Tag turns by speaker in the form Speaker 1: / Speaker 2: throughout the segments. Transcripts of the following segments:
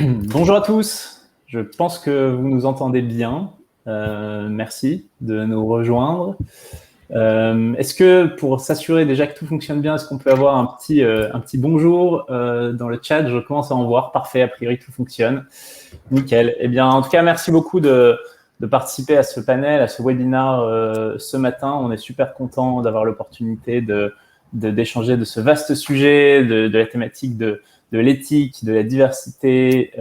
Speaker 1: Bonjour à tous, je pense que vous nous entendez bien. Merci de nous rejoindre. Est-ce que pour s'assurer déjà que tout fonctionne bien, est-ce qu'on peut avoir un petit bonjour dans le chat? Je commence à en voir. Parfait, a priori tout fonctionne. Nickel. Eh bien, en tout cas, merci beaucoup de participer à ce panel, à ce webinaire ce matin. On est super content d'avoir l'opportunité d'échanger de ce vaste sujet, de la thématique de l'éthique, de la diversité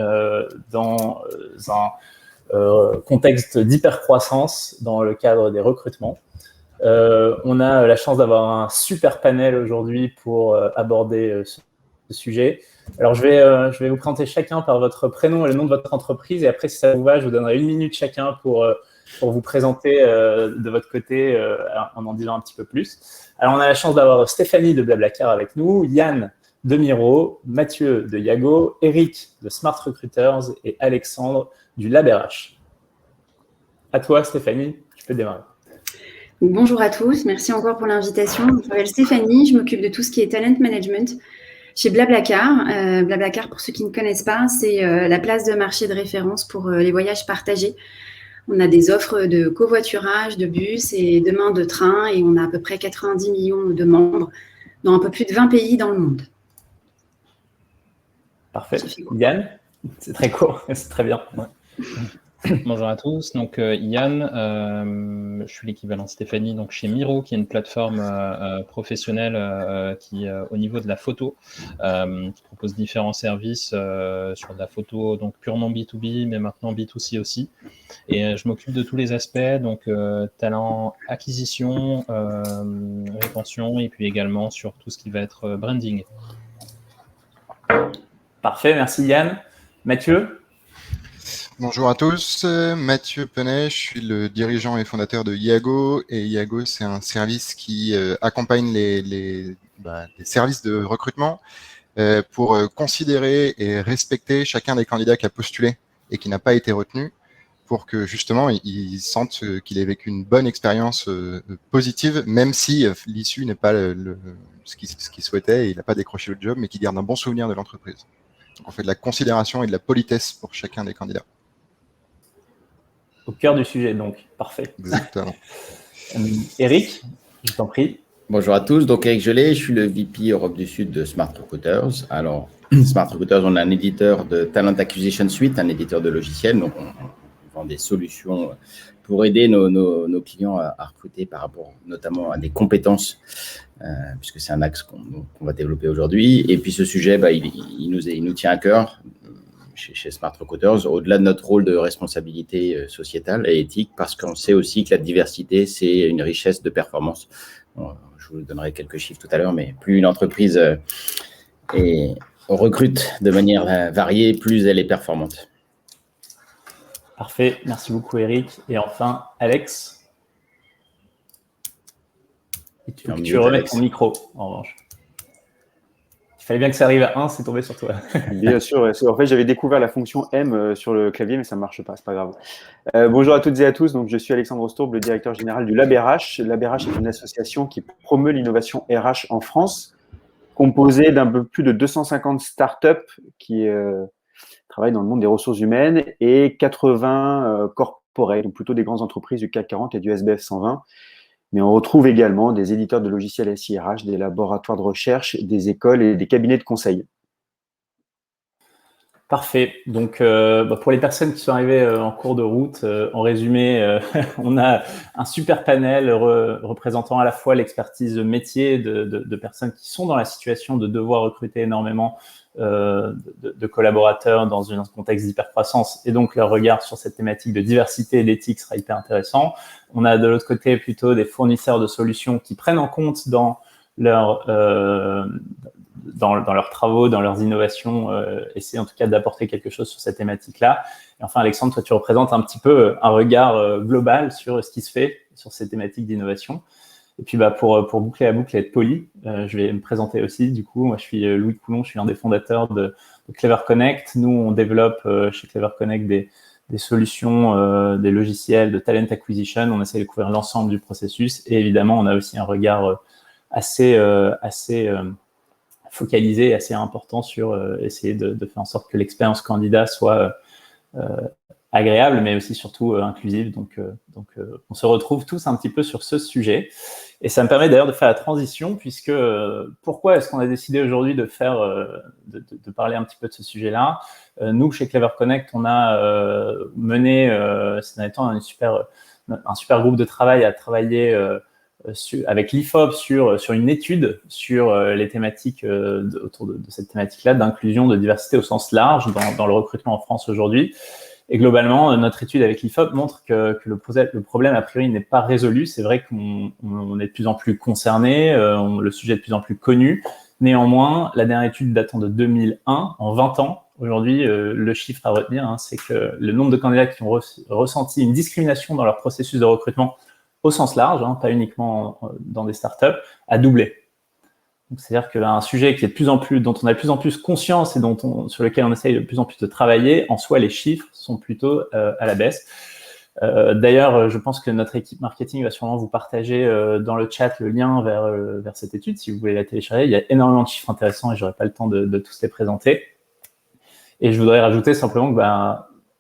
Speaker 1: dans un contexte d'hypercroissance dans le cadre des recrutements. On a la chance d'avoir un super panel aujourd'hui pour aborder ce sujet. Alors, je vais vous présenter chacun par votre prénom et le nom de votre entreprise. Et après, si ça vous va, je vous donnerai 1 minute chacun pour vous présenter de votre côté en disant un petit peu plus. Alors, on a la chance d'avoir Stéphanie de Blablacar avec nous, Yann de Miro, Mathieu de Yago, Eric de Smart Recruiters et Alexandre du LabRH. À toi, Stéphanie, tu peux démarrer.
Speaker 2: Bonjour à tous, merci encore pour l'invitation. Je m'appelle Stéphanie, je m'occupe de tout ce qui est talent management chez Blablacar. Blablacar, pour ceux qui ne connaissent pas, c'est la place de marché de référence pour les voyages partagés. On a des offres de covoiturage, de bus et demain de train et on a à peu près 90 millions de membres dans un peu plus de 20 pays dans le monde.
Speaker 1: Parfait. Yann, c'est très court, c'est très bien.
Speaker 3: Ouais. Bonjour à tous, donc Yann, je suis l'équivalent Stéphanie donc chez Miro, qui est une plateforme professionnelle qui, au niveau de la photo, qui propose différents services sur de la photo donc purement B2B, mais maintenant B2C aussi. Et je m'occupe de tous les aspects, donc talent, acquisition, rétention, et puis également sur tout ce qui va être branding.
Speaker 1: Parfait, merci Yann. Mathieu?
Speaker 4: Bonjour à tous, Mathieu Penet, je suis le dirigeant et fondateur de Yago. Et Yago, c'est un service qui accompagne les services de recrutement pour considérer et respecter chacun des candidats qui a postulé et qui n'a pas été retenu, pour que justement ils sentent qu'il ait vécu une bonne expérience positive, même si l'issue n'est pas ce qu'il souhaitait et il n'a pas décroché le job, mais qu'il garde un bon souvenir de l'entreprise. Donc on fait de la considération et de la politesse pour chacun des candidats.
Speaker 1: Au cœur du sujet, donc. Parfait.
Speaker 4: Exactement.
Speaker 1: Eric, je t'en prie.
Speaker 5: Bonjour à tous. Donc, Eric Gelé, je suis le VP Europe du Sud de Smart Recruiters. Alors, Smart Recruiters, on est un éditeur de Talent Acquisition Suite, un éditeur de logiciels. Donc, on vend des solutions pour aider nos clients à recruter par rapport notamment à des compétences, puisque c'est un axe qu'on va développer aujourd'hui. Et puis, ce sujet, il nous tient à cœur. Chez Smart Recruiters, au-delà de notre rôle de responsabilité sociétale et éthique, parce qu'on sait aussi que la diversité, c'est une richesse de performance. Bon, je vous donnerai quelques chiffres tout à l'heure, mais plus une entreprise recrute de manière variée, plus elle est performante.
Speaker 1: Parfait, merci beaucoup Eric. Et enfin, Alex. Et tu remets ton micro, en revanche. Il fallait bien que ça arrive à 1, c'est tombé sur toi.
Speaker 6: Bien sûr. En fait, j'avais découvert la fonction M sur le clavier, mais ça ne marche pas, c'est pas grave. Bonjour à toutes et à tous. Donc, je suis Alexandre Ostourbe, le directeur général du LabRH. LabRH est une association qui promeut l'innovation RH en France, composée d'un peu plus de 250 startups qui travaillent dans le monde des ressources humaines et 80 corporates, donc plutôt des grandes entreprises du CAC 40 et du SBF 120. Mais on retrouve également des éditeurs de logiciels SIRH, des laboratoires de recherche, des écoles et des cabinets de conseil.
Speaker 1: Parfait. Donc, pour les personnes qui sont arrivées en cours de route, en résumé, on a un super panel représentant à la fois l'expertise métier de personnes qui sont dans la situation de devoir recruter énormément de collaborateurs dans un contexte d'hypercroissance, et donc leur regard sur cette thématique de diversité et d'éthique sera hyper intéressant. On a de l'autre côté plutôt des fournisseurs de solutions qui prennent en compte dans leurs travaux, dans leurs innovations, essayer en tout cas d'apporter quelque chose sur cette thématique-là. Et enfin, Alexandre, toi, tu représentes un petit peu un regard global sur ce qui se fait sur ces thématiques d'innovation. Et puis, pour boucler la boucle et être poli, je vais me présenter aussi. Du coup, moi, je suis Louis Coulon, je suis un des fondateurs de Clever Connect. Nous, on développe chez Clever Connect des solutions, des logiciels de talent acquisition. On essaie de couvrir l'ensemble du processus. Et évidemment, on a aussi un regard assez focalisé, assez important sur essayer de faire en sorte que l'expérience candidat soit agréable, mais aussi surtout inclusive. Donc, on se retrouve tous un petit peu sur ce sujet. Et ça me permet d'ailleurs de faire la transition, puisque pourquoi est-ce qu'on a décidé aujourd'hui de parler un petit peu de ce sujet-là? Nous, chez Clever Connect, on a mené ces derniers temps un super groupe de travail à travailler avec l'IFOP sur une étude sur les thématiques autour de cette thématique-là d'inclusion, de diversité au sens large dans le recrutement en France aujourd'hui. Et globalement, notre étude avec l'IFOP montre que le problème, a priori, n'est pas résolu. C'est vrai qu'on est de plus en plus concerné, le sujet est de plus en plus connu. Néanmoins, la dernière étude datant de 2001, en 20 ans, aujourd'hui, le chiffre à retenir, c'est que le nombre de candidats qui ont ressenti une discrimination dans leur processus de recrutement au sens large, pas uniquement dans des startups, a doublé. C'est-à-dire qu'un sujet qui est dont on a de plus en plus conscience et sur lequel on essaye de plus en plus de travailler, en soi, les chiffres sont plutôt à la baisse. D'ailleurs, je pense que notre équipe marketing va sûrement vous partager dans le chat le lien vers cette étude, si vous voulez la télécharger. Il y a énormément de chiffres intéressants et je n'aurai pas le temps de tous les présenter. Et je voudrais rajouter simplement que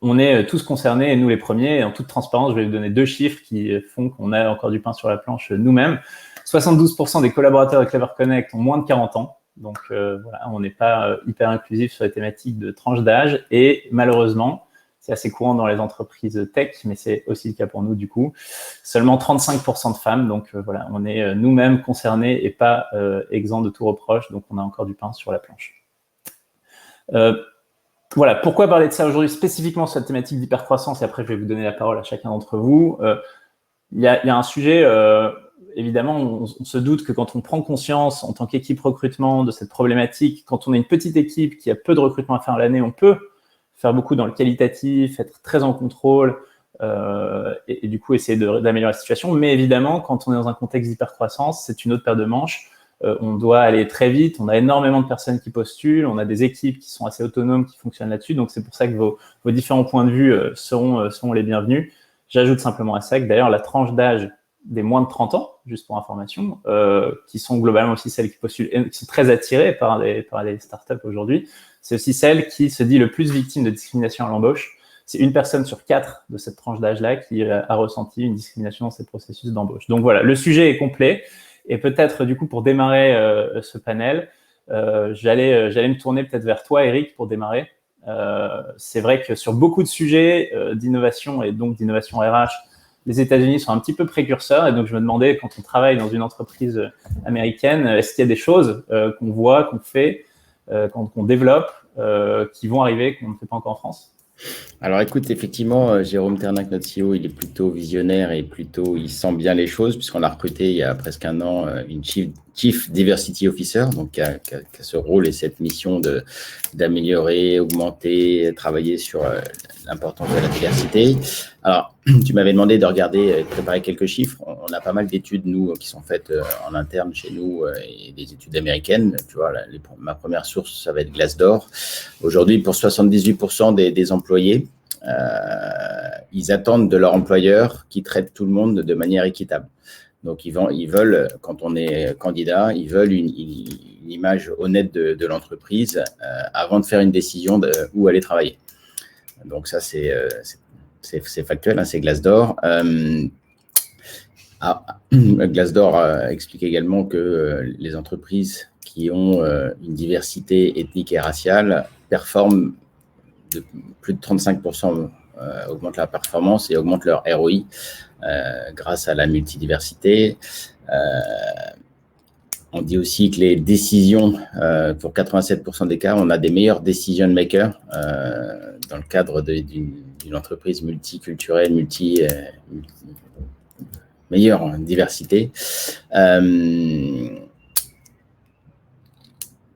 Speaker 1: on est tous concernés, et nous les premiers, et en toute transparence, je vais vous donner 2 chiffres qui font qu'on a encore du pain sur la planche nous-mêmes. 72% des collaborateurs de Clever Connect ont moins de 40 ans. Donc, voilà, on n'est pas hyper inclusif sur les thématiques de tranche d'âge. Et malheureusement, c'est assez courant dans les entreprises tech, mais c'est aussi le cas pour nous du coup. Seulement 35% de femmes. Donc, voilà, on est nous-mêmes concernés et pas exempts de tout reproche. Donc, on a encore du pain sur la planche. Voilà, pourquoi parler de ça aujourd'hui spécifiquement sur la thématique d'hypercroissance? Et après, je vais vous donner la parole à chacun d'entre vous. Il y a un sujet... évidemment, on se doute que quand on prend conscience en tant qu'équipe recrutement de cette problématique, quand on est une petite équipe qui a peu de recrutement à faire l'année, on peut faire beaucoup dans le qualitatif, être très en contrôle et du coup essayer d'améliorer la situation. Mais évidemment, quand on est dans un contexte d'hypercroissance, c'est une autre paire de manches. On doit aller très vite, on a énormément de personnes qui postulent, on a des équipes qui sont assez autonomes, qui fonctionnent là-dessus. Donc, c'est pour ça que vos différents points de vue seront les bienvenus. J'ajoute simplement à ça que d'ailleurs, la tranche d'âge des moins de 30 ans, juste pour information, qui sont globalement aussi celles qui postulent et qui sont très attirées par les startups aujourd'hui. C'est aussi celle qui se dit le plus victime de discrimination à l'embauche. C'est une personne sur 4 de cette tranche d'âge-là qui a ressenti une discrimination dans ces processus d'embauche. Donc voilà, le sujet est complet. Et peut-être, du coup, pour démarrer ce panel, j'allais me tourner peut-être vers toi, Eric, pour démarrer. C'est vrai que sur beaucoup de sujets d'innovation et donc d'innovation RH, les États-Unis sont un petit peu précurseurs. Et donc, je me demandais, quand on travaille dans une entreprise américaine, est-ce qu'il y a des choses qu'on voit, qu'on fait, qu'on développe, qui vont arriver, qu'on ne fait pas encore en France?
Speaker 5: Alors écoute, effectivement, Jérôme Ternac, notre CEO, il est plutôt visionnaire et il sent bien les choses, puisqu'on a recruté il y a presque un an une Chief Diversity Officer, donc qui a ce rôle et cette mission d'améliorer, augmenter, travailler sur l'importance de la diversité. Alors, tu m'avais demandé de préparer quelques chiffres. On a pas mal d'études, nous, qui sont faites en interne chez nous et des études américaines. Tu vois, ma première source, ça va être Glassdoor. Aujourd'hui, pour 78% des employés, ils attendent de leur employeur qu'ils traitent tout le monde de manière équitable. Donc, ils veulent, quand on est candidat, ils veulent une image honnête de l'entreprise avant de faire une décision de où aller travailler. Donc, ça, c'est factuel, c'est Glassdoor. Glassdoor explique également que les entreprises qui ont une diversité ethnique et raciale performent de plus de 35%, augmentent leur performance et augmentent leur ROI grâce à la multidiversité. On dit aussi que les décisions, pour 87% des cas, on a des meilleurs decision makers dans le cadre d'une entreprise multiculturelle, meilleure en diversité.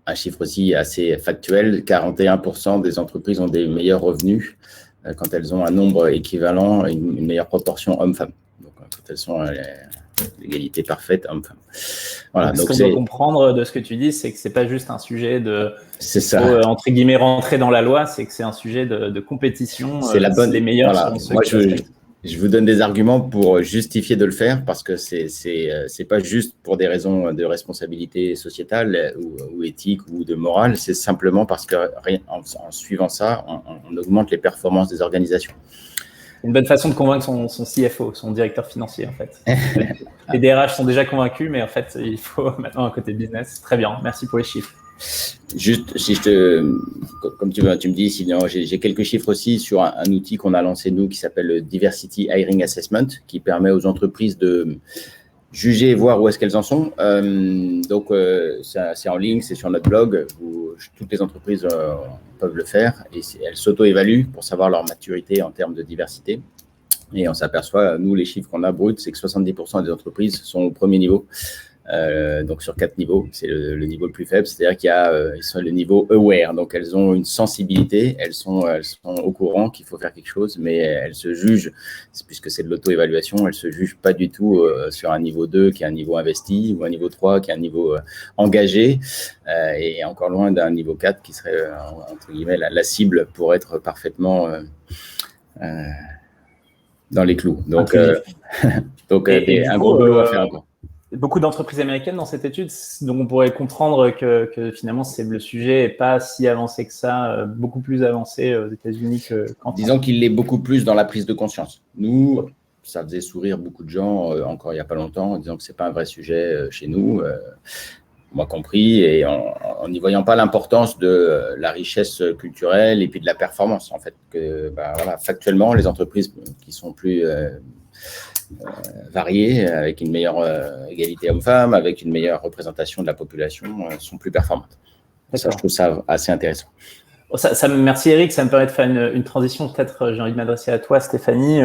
Speaker 5: Un chiffre aussi assez factuel, 41% des entreprises ont des meilleurs revenus quand elles ont un nombre équivalent, une meilleure proportion homme-femme. Donc, quand elles sont à l'égalité parfaite homme-femme. Voilà,
Speaker 1: ce qu'on doit comprendre de ce que tu dis, c'est que ce n'est pas juste un sujet de, entre guillemets, rentrer dans la loi, c'est que c'est un sujet de compétition.
Speaker 5: C'est la bonne.
Speaker 1: Les meilleurs
Speaker 5: voilà.
Speaker 1: sont ceux
Speaker 5: Je vous donne des arguments pour justifier de le faire parce que c'est pas juste pour des raisons de responsabilité sociétale ou éthique ou de morale, c'est simplement parce que en suivant ça, on augmente les performances des organisations.
Speaker 1: Une bonne façon de convaincre son CFO, son directeur financier, en fait. Les DRH sont déjà convaincus, mais en fait, il faut maintenant un côté business. Très bien, merci pour les chiffres.
Speaker 5: Juste, si comme tu me dis, sinon j'ai quelques chiffres aussi sur un outil qu'on a lancé nous qui s'appelle le Diversity Hiring Assessment, qui permet aux entreprises de juger et voir où est-ce qu'elles en sont. Donc, c'est en ligne, c'est sur notre blog. Toutes les entreprises peuvent le faire et elles s'auto-évaluent pour savoir leur maturité en termes de diversité. Et on s'aperçoit, nous, les chiffres qu'on a bruts, c'est que 70% des entreprises sont au premier niveau. Donc sur 4 niveaux, c'est le niveau le plus faible, c'est-à-dire ils sont le niveau aware, donc elles ont une sensibilité, elles sont au courant qu'il faut faire quelque chose, mais elles se jugent, puisque c'est de l'auto-évaluation, elles se jugent pas du tout sur un niveau 2 qui est un niveau investi ou un niveau 3 qui est un niveau engagé et encore loin d'un niveau 4 qui serait entre guillemets la cible pour être parfaitement dans les clous. Donc, un gros boulot à faire encore.
Speaker 1: Beaucoup d'entreprises américaines dans cette étude, donc on pourrait comprendre que finalement le sujet n'est pas si avancé que ça, beaucoup plus avancé aux États-Unis qu'en France.
Speaker 5: Disons qu'il l'est beaucoup plus dans la prise de conscience. Nous, ça faisait sourire beaucoup de gens encore il n'y a pas longtemps en disant que ce n'est pas un vrai sujet chez nous, moi compris, et en n'y voyant pas l'importance de la richesse culturelle et puis de la performance. En fait, factuellement, les entreprises qui sont plus variées, avec une meilleure égalité homme-femme, avec une meilleure représentation de la population, sont plus performantes. Ça, je trouve ça assez intéressant.
Speaker 1: Merci Eric, ça me permet de faire une transition. Peut-être j'ai envie de m'adresser à toi, Stéphanie.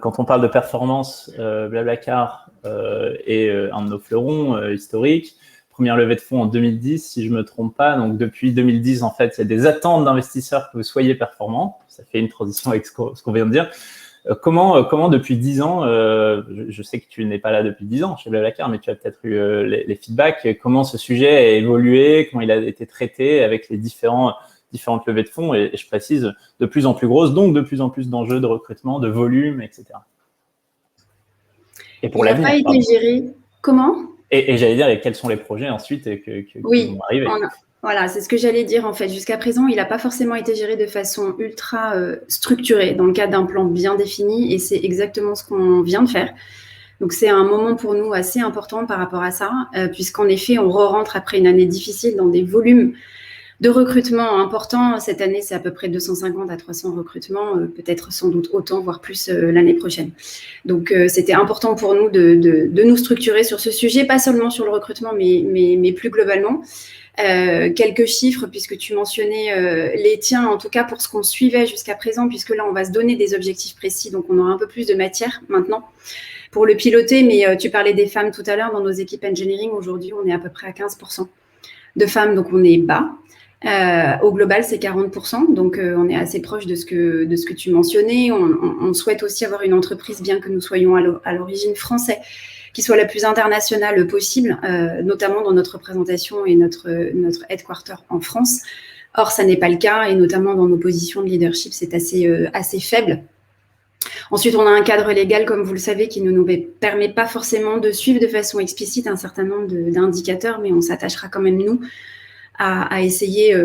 Speaker 1: Quand on parle de performance, Blablacar est un de nos fleurons historiques. Première levée de fonds en 2010, si je ne me trompe pas. Donc, depuis 2010, en fait, il y a des attentes d'investisseurs que vous soyez performants. Ça fait une transition avec ce qu'on vient de dire. Comment depuis 10 ans, je sais que tu n'es pas là depuis 10 ans chez Blablacar, mais tu as peut-être eu les feedbacks, comment ce sujet a évolué, comment il a été traité avec les différentes levées de fonds, et je précise, de plus en plus grosses, donc de plus en plus d'enjeux de recrutement, de volume, etc. Et pour l'avenir.
Speaker 2: Il n'a pas été géré. Comment ?
Speaker 1: Et j'allais dire, quels sont les projets ensuite qui vont arriver.
Speaker 2: Voilà, c'est ce que j'allais dire en fait. Jusqu'à présent, il n'a pas forcément été géré de façon ultra structurée dans le cadre d'un plan bien défini, et c'est exactement ce qu'on vient de faire. Donc, c'est un moment pour nous assez important par rapport à ça, puisqu'en effet, on re-rentre après une année difficile dans des volumes de recrutement importants. Cette année, c'est à peu près 250 à 300 recrutements, peut-être sans doute autant, voire plus l'année prochaine. Donc, c'était important pour nous de nous structurer sur ce sujet, pas seulement sur le recrutement, mais plus globalement. Quelques chiffres, puisque tu mentionnais les tiens, en tout cas pour ce qu'on suivait jusqu'à présent, puisque là, on va se donner des objectifs précis, donc on aura un peu plus de matière maintenant pour le piloter. Mais tu parlais des femmes tout à l'heure dans nos équipes engineering. Aujourd'hui, on est à peu près à 15% de femmes, donc on est bas. Au global, c'est 40%, donc on est assez proche de ce que tu mentionnais. On souhaite aussi avoir une entreprise, bien que nous soyons à l'origine français, qui soit la plus internationale possible, notamment dans notre représentation et notre headquarter en France. Or, ça n'est pas le cas, et notamment dans nos positions de leadership, c'est assez faible. Ensuite, on a un cadre légal, comme vous le savez, qui ne nous permet pas forcément de suivre de façon explicite un certain nombre d'indicateurs, mais on s'attachera quand même, nous, à essayer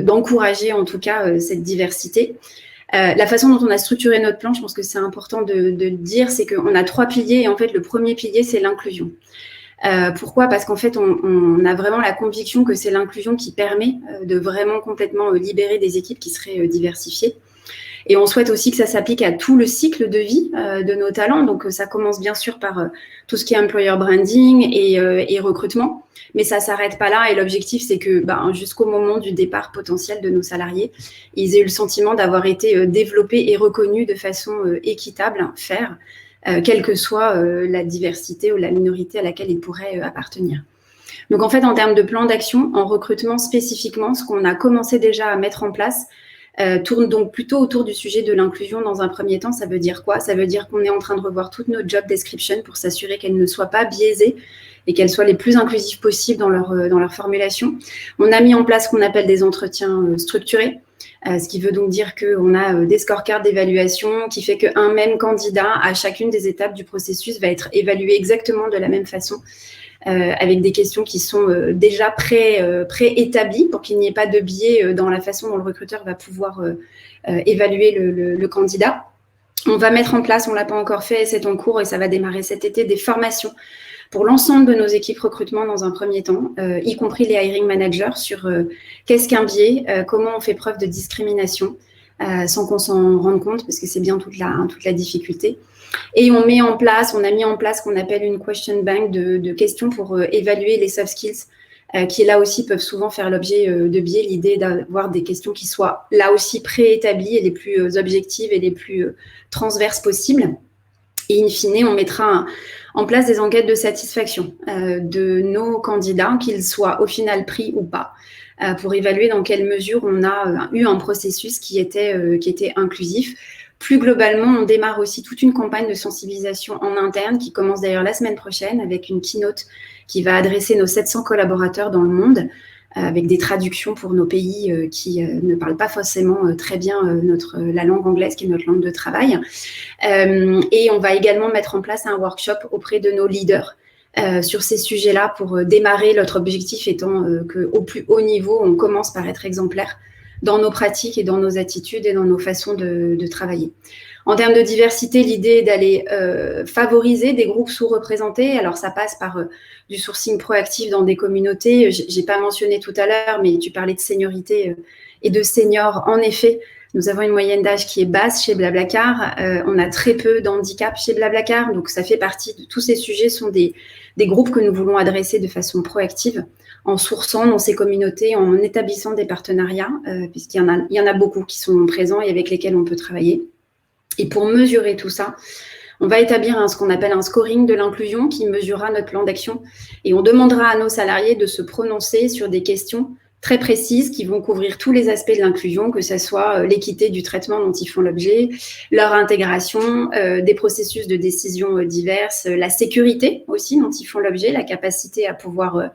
Speaker 2: d'encourager, en tout cas, cette diversité. La façon dont on a structuré notre plan, je pense que c'est important de dire, c'est qu'on a 3 piliers, et en fait, le premier pilier, c'est l'inclusion. Pourquoi ? Parce qu'en fait, on a vraiment la conviction que c'est l'inclusion qui permet de vraiment complètement libérer des équipes qui seraient diversifiées. Et on souhaite aussi que ça s'applique à tout le cycle de vie de nos talents. Donc, ça commence bien sûr par tout ce qui est employer branding et recrutement. Mais ça ne s'arrête pas là. Et l'objectif, c'est que jusqu'au moment du départ potentiel de nos salariés, ils aient eu le sentiment d'avoir été développés et reconnus de façon équitable, fair, quelle que soit la diversité ou la minorité à laquelle ils pourraient appartenir. Donc, en fait, en termes de plan d'action, en recrutement spécifiquement, ce qu'on a commencé déjà à mettre en place, tourne donc plutôt autour du sujet de l'inclusion dans un premier temps. Ça veut dire quoi ? Ça veut dire qu'on est en train de revoir toutes nos job descriptions pour s'assurer qu'elles ne soient pas biaisées et qu'elles soient les plus inclusives possibles dans leur formulation. On a mis en place ce qu'on appelle des entretiens structurés. Ce qui veut donc dire qu'on a des scorecards d'évaluation qui fait qu'un même candidat à chacune des étapes du processus va être évalué exactement de la même façon, avec des questions qui sont déjà pré-établies pour qu'il n'y ait pas de biais dans la façon dont le recruteur va pouvoir évaluer le candidat. On va mettre en place, on ne l'a pas encore fait, c'est en cours et ça va démarrer cet été, des formations pour l'ensemble de nos équipes recrutement dans un premier temps, y compris les hiring managers, sur qu'est-ce qu'un biais, comment on fait preuve de discrimination, sans qu'on s'en rende compte, parce que c'est bien toute la difficulté. Et on a mis en place ce qu'on appelle une question bank de questions pour évaluer les soft skills, qui là aussi peuvent souvent faire l'objet de biais. L'idée d'avoir des questions qui soient là aussi préétablies et les plus objectives et les plus transverses possibles. Et in fine, on mettra en place des enquêtes de satisfaction de nos candidats, qu'ils soient au final pris ou pas, pour évaluer dans quelle mesure on a eu un processus qui était inclusif. Plus globalement, on démarre aussi toute une campagne de sensibilisation en interne qui commence d'ailleurs la semaine prochaine avec une keynote qui va adresser nos 700 collaborateurs dans le monde, avec des traductions pour nos pays qui ne parlent pas forcément très bien la langue anglaise, qui est notre langue de travail. Et on va également mettre en place un workshop auprès de nos leaders sur ces sujets-là pour démarrer. Notre objectif étant qu'au plus haut niveau, on commence par être exemplaire dans nos pratiques et dans nos attitudes et dans nos façons de travailler. En termes de diversité, l'idée est d'aller favoriser des groupes sous-représentés. Alors, ça passe par du sourcing proactif dans des communautés. Je n'ai pas mentionné tout à l'heure, mais tu parlais de seniorité et de seniors. En effet, nous avons une moyenne d'âge qui est basse chez Blablacar. On a très peu d'handicap chez Blablacar. Donc, ça fait partie de tous ces sujets sont des groupes que nous voulons adresser de façon proactive en sourçant dans ces communautés, en établissant des partenariats, puisqu'il y en a beaucoup qui sont présents et avec lesquels on peut travailler. Et pour mesurer tout ça, on va établir ce qu'on appelle un scoring de l'inclusion qui mesurera notre plan d'action. Et on demandera à nos salariés de se prononcer sur des questions très précises qui vont couvrir tous les aspects de l'inclusion, que ce soit l'équité du traitement dont ils font l'objet, leur intégration, des processus de décision diverses, la sécurité aussi dont ils font l'objet, la capacité à pouvoir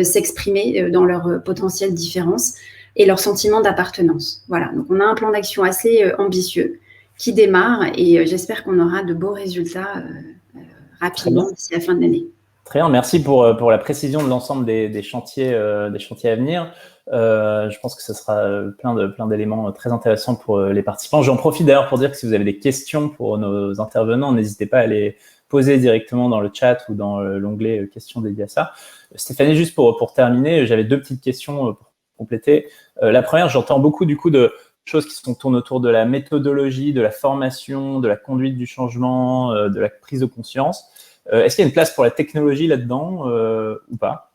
Speaker 2: s'exprimer dans leurs potentielles différences et leur sentiment d'appartenance. Voilà, donc on a un plan d'action assez ambitieux qui démarre et j'espère qu'on aura de beaux résultats rapidement d'ici la fin de l'année.
Speaker 1: Très bien, merci pour la précision de l'ensemble des chantiers à venir. Je pense que ce sera plein d'éléments très intéressants pour les participants. J'en profite d'ailleurs pour dire que si vous avez des questions pour nos intervenants, n'hésitez pas à les poser directement dans le chat ou dans l'onglet questions dédiées à ça. Stéphanie, juste pour terminer, j'avais 2 petites questions pour compléter. La première, j'entends beaucoup du coup de choses qui tournent autour de la méthodologie, de la formation, de la conduite du changement, de la prise de conscience. Est-ce qu'il y a une place pour la technologie là-dedans ou pas?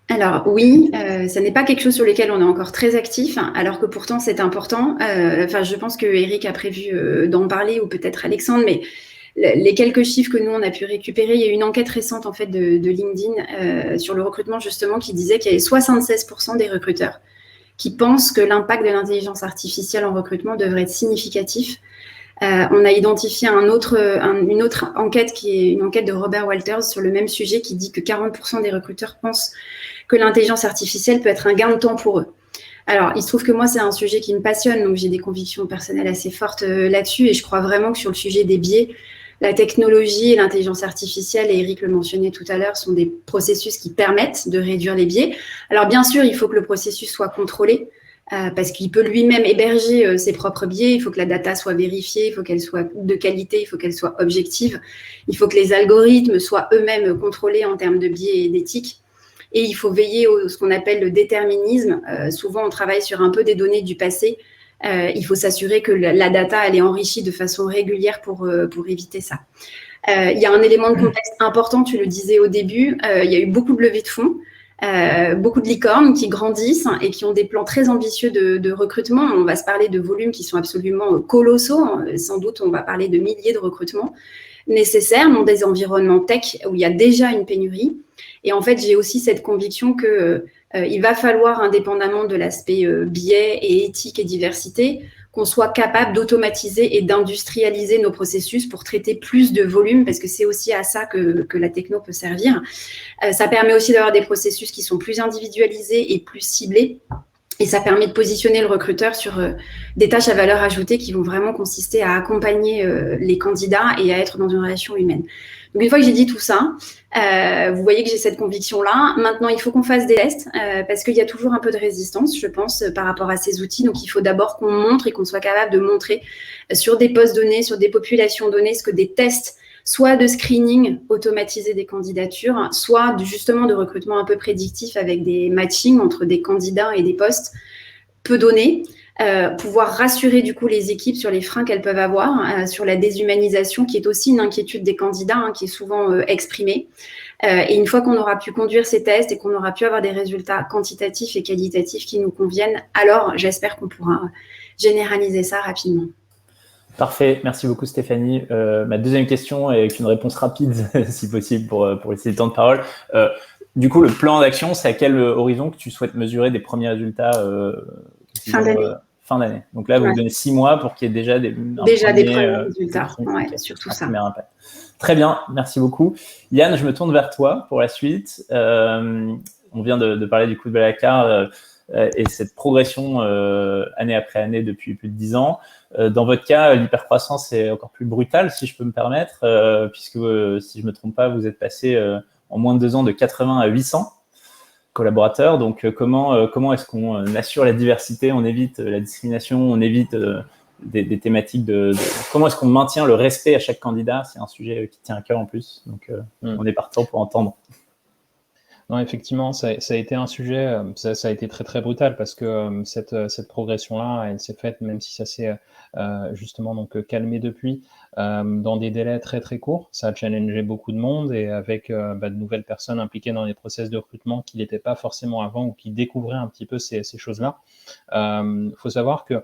Speaker 2: Alors oui, ça n'est pas quelque chose sur lequel on est encore très actif, alors que pourtant c'est important. Je pense que Eric a prévu d'en parler, ou peut-être Alexandre, mais les quelques chiffres que nous on a pu récupérer, il y a une enquête récente en fait de LinkedIn sur le recrutement justement qui disait qu'il y avait 76% des recruteurs qui pensent que l'impact de l'intelligence artificielle en recrutement devrait être significatif. On a identifié une autre enquête qui est une enquête de Robert Walters sur le même sujet qui dit que 40% des recruteurs pensent que l'intelligence artificielle peut être un gain de temps pour eux. Alors, il se trouve que moi, c'est un sujet qui me passionne, donc j'ai des convictions personnelles assez fortes là-dessus et je crois vraiment que sur le sujet des biais, la technologie et l'intelligence artificielle, et Eric le mentionnait tout à l'heure, sont des processus qui permettent de réduire les biais. Alors, bien sûr, il faut que le processus soit contrôlé parce qu'il peut lui-même héberger ses propres biais. Il faut que la data soit vérifiée, il faut qu'elle soit de qualité, il faut qu'elle soit objective. Il faut que les algorithmes soient eux-mêmes contrôlés en termes de biais et d'éthique. Et il faut veiller à ce qu'on appelle le déterminisme. Souvent, on travaille sur un peu des données du passé. Il faut s'assurer que la data elle est enrichie de façon régulière pour éviter ça. Il y a un élément de contexte important, tu le disais au début, il y a eu beaucoup de levées de fonds, beaucoup de licornes qui grandissent et qui ont des plans très ambitieux de recrutement. On va se parler de volumes qui sont absolument colossaux, sans doute on va parler de milliers de recrutements nécessaires dans des environnements tech où il y a déjà une pénurie. Et en fait, j'ai aussi cette conviction que il va falloir, indépendamment de l'aspect biais et éthique et diversité, qu'on soit capable d'automatiser et d'industrialiser nos processus pour traiter plus de volume, parce que c'est aussi à ça que la techno peut servir. Ça permet aussi d'avoir des processus qui sont plus individualisés et plus ciblés. Et ça permet de positionner le recruteur sur des tâches à valeur ajoutée qui vont vraiment consister à accompagner les candidats et à être dans une relation humaine. Donc, une fois que j'ai dit tout ça, vous voyez que j'ai cette conviction-là. Maintenant, il faut qu'on fasse des tests parce qu'il y a toujours un peu de résistance, je pense, par rapport à ces outils. Donc, il faut d'abord qu'on montre et qu'on soit capable de montrer sur des postes donnés, sur des populations données, ce que des tests soit de screening automatisé des candidatures, soit justement de recrutement un peu prédictif avec des matchings entre des candidats et des postes peut donner, pouvoir rassurer du coup les équipes sur les freins qu'elles peuvent avoir, sur la déshumanisation qui est aussi une inquiétude des candidats qui est souvent exprimée. Et une fois qu'on aura pu conduire ces tests et qu'on aura pu avoir des résultats quantitatifs et qualitatifs qui nous conviennent, alors j'espère qu'on pourra généraliser ça rapidement.
Speaker 1: Parfait, merci beaucoup Stéphanie. Ma deuxième question est avec une réponse rapide, si possible, pour laisser le temps de parole. Du coup, le plan d'action, c'est à quel horizon que tu souhaites mesurer des premiers résultats fin d'année. Donc là, vous donnez 6 mois pour qu'il y ait déjà des premiers
Speaker 2: résultats. Ouais, surtout ça.
Speaker 1: Très bien, merci beaucoup. Yann, je me tourne vers toi pour la suite. On vient de parler du coup de Blablacar et cette progression année après année depuis plus de 10 ans. Dans votre cas, l'hypercroissance est encore plus brutale, si je peux me permettre, puisque si je ne me trompe pas, vous êtes passé en moins de 2 ans de 80 à 800 collaborateurs. Donc, comment est-ce qu'on assure la diversité, on évite la discrimination, on évite des thématiques comment est-ce qu'on maintient le respect à chaque candidat? C'est un sujet qui tient à cœur en plus. Donc, on est partant pour entendre.
Speaker 3: Non, effectivement, ça a été un sujet, ça a été très très brutal parce que cette progression-là, elle s'est faite, même si ça s'est justement donc calmé depuis, dans des délais très très courts. Ça a challengé beaucoup de monde et avec de nouvelles personnes impliquées dans les process de recrutement qui n'étaient pas forcément avant ou qui découvraient un petit peu ces choses-là. Faut savoir que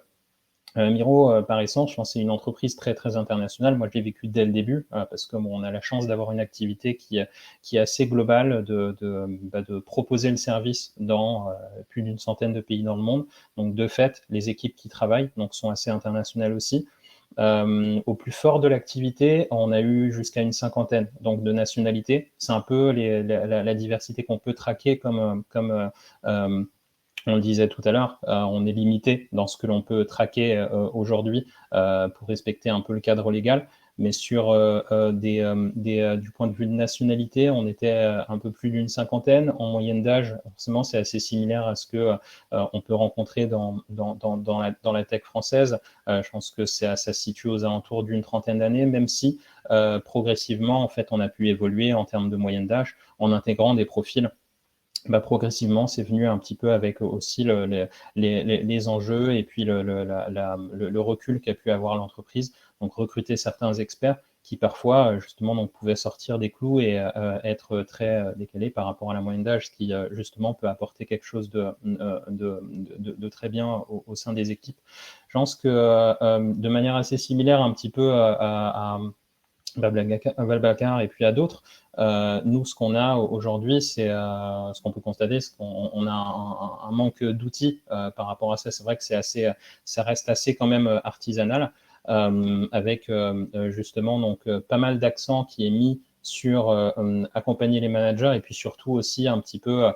Speaker 3: Miro, par essence, je pense que c'est une entreprise très très internationale. Moi, je l'ai vécu dès le début parce que on a la chance d'avoir une activité qui est assez globale, de proposer le service dans plus d'une centaine de pays dans le monde. Donc, de fait, les équipes qui travaillent sont assez internationales aussi. Au plus fort de l'activité, on a eu jusqu'à une 50aine donc de nationalités. C'est un peu la diversité qu'on peut traquer comme on le disait tout à l'heure, on est limité dans ce que l'on peut traquer aujourd'hui pour respecter un peu le cadre légal. Mais sur du point de vue de nationalité, on était un peu plus d'une 50aine. En moyenne d'âge, forcément, c'est assez similaire à ce que on peut rencontrer dans la tech française. Je pense que ça se situe aux alentours d'une 30aine d'années, même si progressivement, en fait, on a pu évoluer en termes de moyenne d'âge en intégrant des profils. Progressivement, c'est venu un petit peu avec aussi les enjeux et puis le recul qu'a pu avoir l'entreprise. Donc, recruter certains experts qui parfois, justement, pouvaient sortir des clous et être très décalés par rapport à la moyenne d'âge, ce qui, justement, peut apporter quelque chose de très bien au sein des équipes. Je pense que de manière assez similaire un petit peu à Blablacar et puis à d'autres. Nous, ce qu'on a aujourd'hui, c'est ce qu'on peut constater, c'est qu'on a un manque d'outils par rapport à ça. C'est vrai que ça reste assez quand même artisanal, avec justement pas mal d'accent qui est mis sur accompagner les managers et puis surtout aussi un petit peu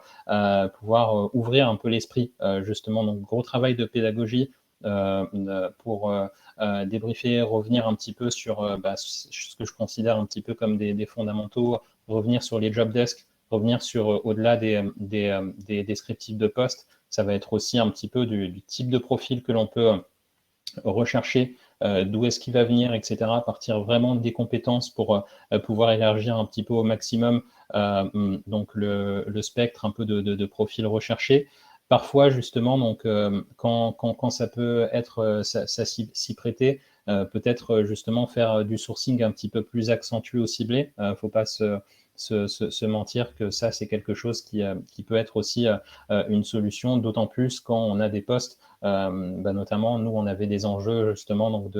Speaker 3: pouvoir ouvrir un peu l'esprit, justement. Donc, gros travail de pédagogie pour débriefer, revenir un petit peu sur ce que je considère un petit peu comme des fondamentaux, revenir sur les job desks, revenir sur au-delà des descriptifs de poste. Ça va être aussi un petit peu du type de profil que l'on peut rechercher, d'où est-ce qu'il va venir, etc. Partir vraiment des compétences pour pouvoir élargir un petit peu au maximum donc le spectre un peu de profils recherchés. Parfois, justement, donc, quand ça peut être, ça s'y prêter, peut-être justement faire du sourcing un petit peu plus accentué ou ciblé. Faut pas se mentir que ça, c'est quelque chose qui peut être aussi une solution, d'autant plus quand on a des postes, notamment, nous, on avait des enjeux justement donc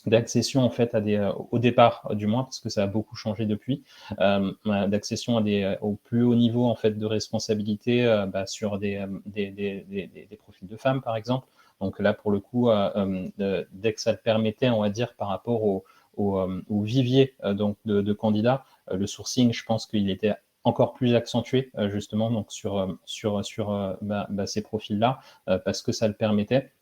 Speaker 3: d'accession en fait au départ du moins, parce que ça a beaucoup changé depuis, d'accession au plus haut niveau en fait de responsabilité sur des profils de femmes par exemple. Donc là, pour le coup, dès que ça le permettait, on va dire, par rapport au vivier donc de candidats, le sourcing, je pense qu'il était encore plus accentué justement donc sur ces profils-là parce que ça le permettait.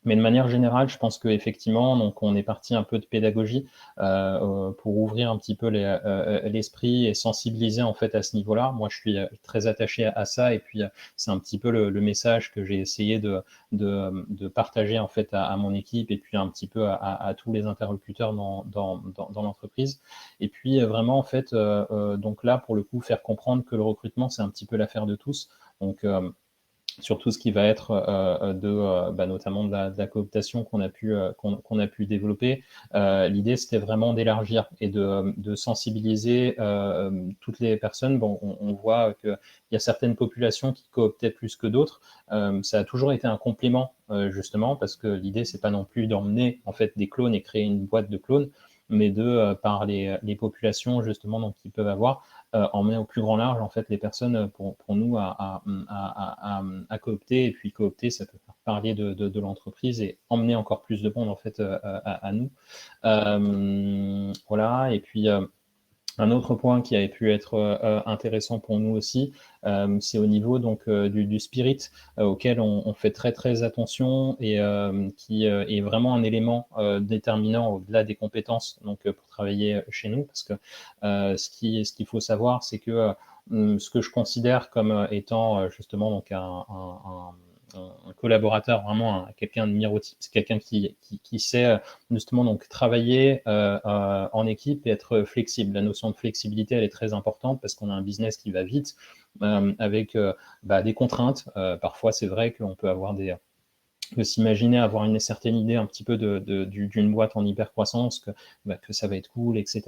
Speaker 3: Mais de manière générale, je pense qu'effectivement, donc on est parti un peu de pédagogie pour ouvrir un petit peu l'esprit et sensibiliser en fait à ce niveau-là. Moi, je suis très attaché à ça et puis c'est un petit peu le message que j'ai essayé de partager en fait à mon équipe et puis un petit peu à tous les interlocuteurs dans l'entreprise. Et puis vraiment en fait, donc là pour le coup, faire comprendre que le recrutement c'est un petit peu l'affaire de tous. Donc sur tout ce qui va être notamment de la cooptation qu'on a pu développer. L'idée, c'était vraiment d'élargir et de sensibiliser toutes les personnes. Bon, on voit qu'il y a certaines populations qui cooptaient plus que d'autres. Ça a toujours été un complément, justement, parce que l'idée, c'est pas non plus d'emmener en fait des clones et créer une boîte de clones, mais par les populations justement donc qu'ils peuvent avoir, emmener au plus grand large en fait les personnes pour nous à coopter. Et puis coopter, ça peut faire parler de l'entreprise et emmener encore plus de monde en fait à nous. Voilà. Et puis un autre point qui avait pu être intéressant pour nous aussi, c'est au niveau donc du spirit auquel on fait très attention et qui est vraiment un élément déterminant au-delà des compétences donc pour travailler chez nous, parce que ce qu'il faut savoir, c'est que ce que je considère comme étant justement donc un collaborateur, vraiment quelqu'un de mirotype, c'est quelqu'un qui sait justement donc travailler en équipe et être flexible. La notion de flexibilité, elle est très importante parce qu'on a un business qui va vite avec des contraintes. Parfois, c'est vrai qu'on peut avoir de s'imaginer avoir une certaine idée un petit peu d'une boîte en hyper-croissance, que ça va être cool, etc.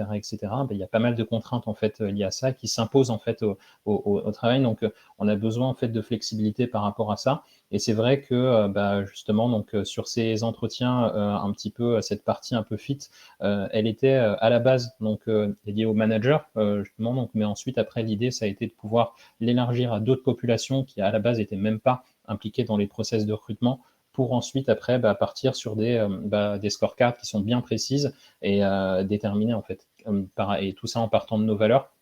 Speaker 3: Il y a pas mal de contraintes en fait liées à ça qui s'imposent en fait au travail. Donc, on a besoin en fait de flexibilité par rapport à ça. Et c'est vrai que justement donc sur ces entretiens, un petit peu cette partie un peu fit, elle était à la base donc liée au manager justement. Donc, mais ensuite après l'idée ça a été de pouvoir l'élargir à d'autres populations qui à la base étaient même pas impliquées dans les process de recrutement, pour ensuite après partir sur des scorecards qui sont bien précises et déterminées en fait. Et tout ça en partant de nos valeurs.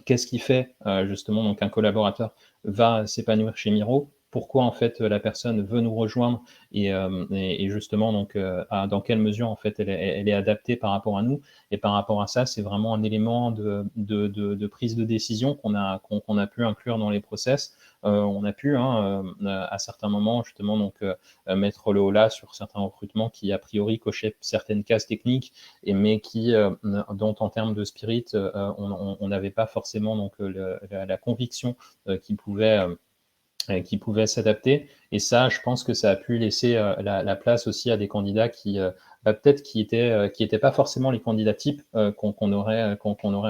Speaker 3: Qu'est-ce qui fait justement donc un collaborateur va s'épanouir chez Miro? Pourquoi en fait la personne veut nous rejoindre et justement donc dans quelle mesure en fait elle est adaptée par rapport à nous. Et par rapport à ça, c'est vraiment un élément de prise de décision qu'on a pu inclure dans les process. On a pu à certains moments justement donc mettre le haut là sur certains recrutements qui a priori cochaient certaines cases techniques mais dont en termes de spirit on n'avait pas forcément donc la conviction qui pouvait s'adapter. Et ça, je pense que ça a pu laisser la place aussi à des candidats qui peut-être qui étaient pas forcément les candidats types qu'on aurait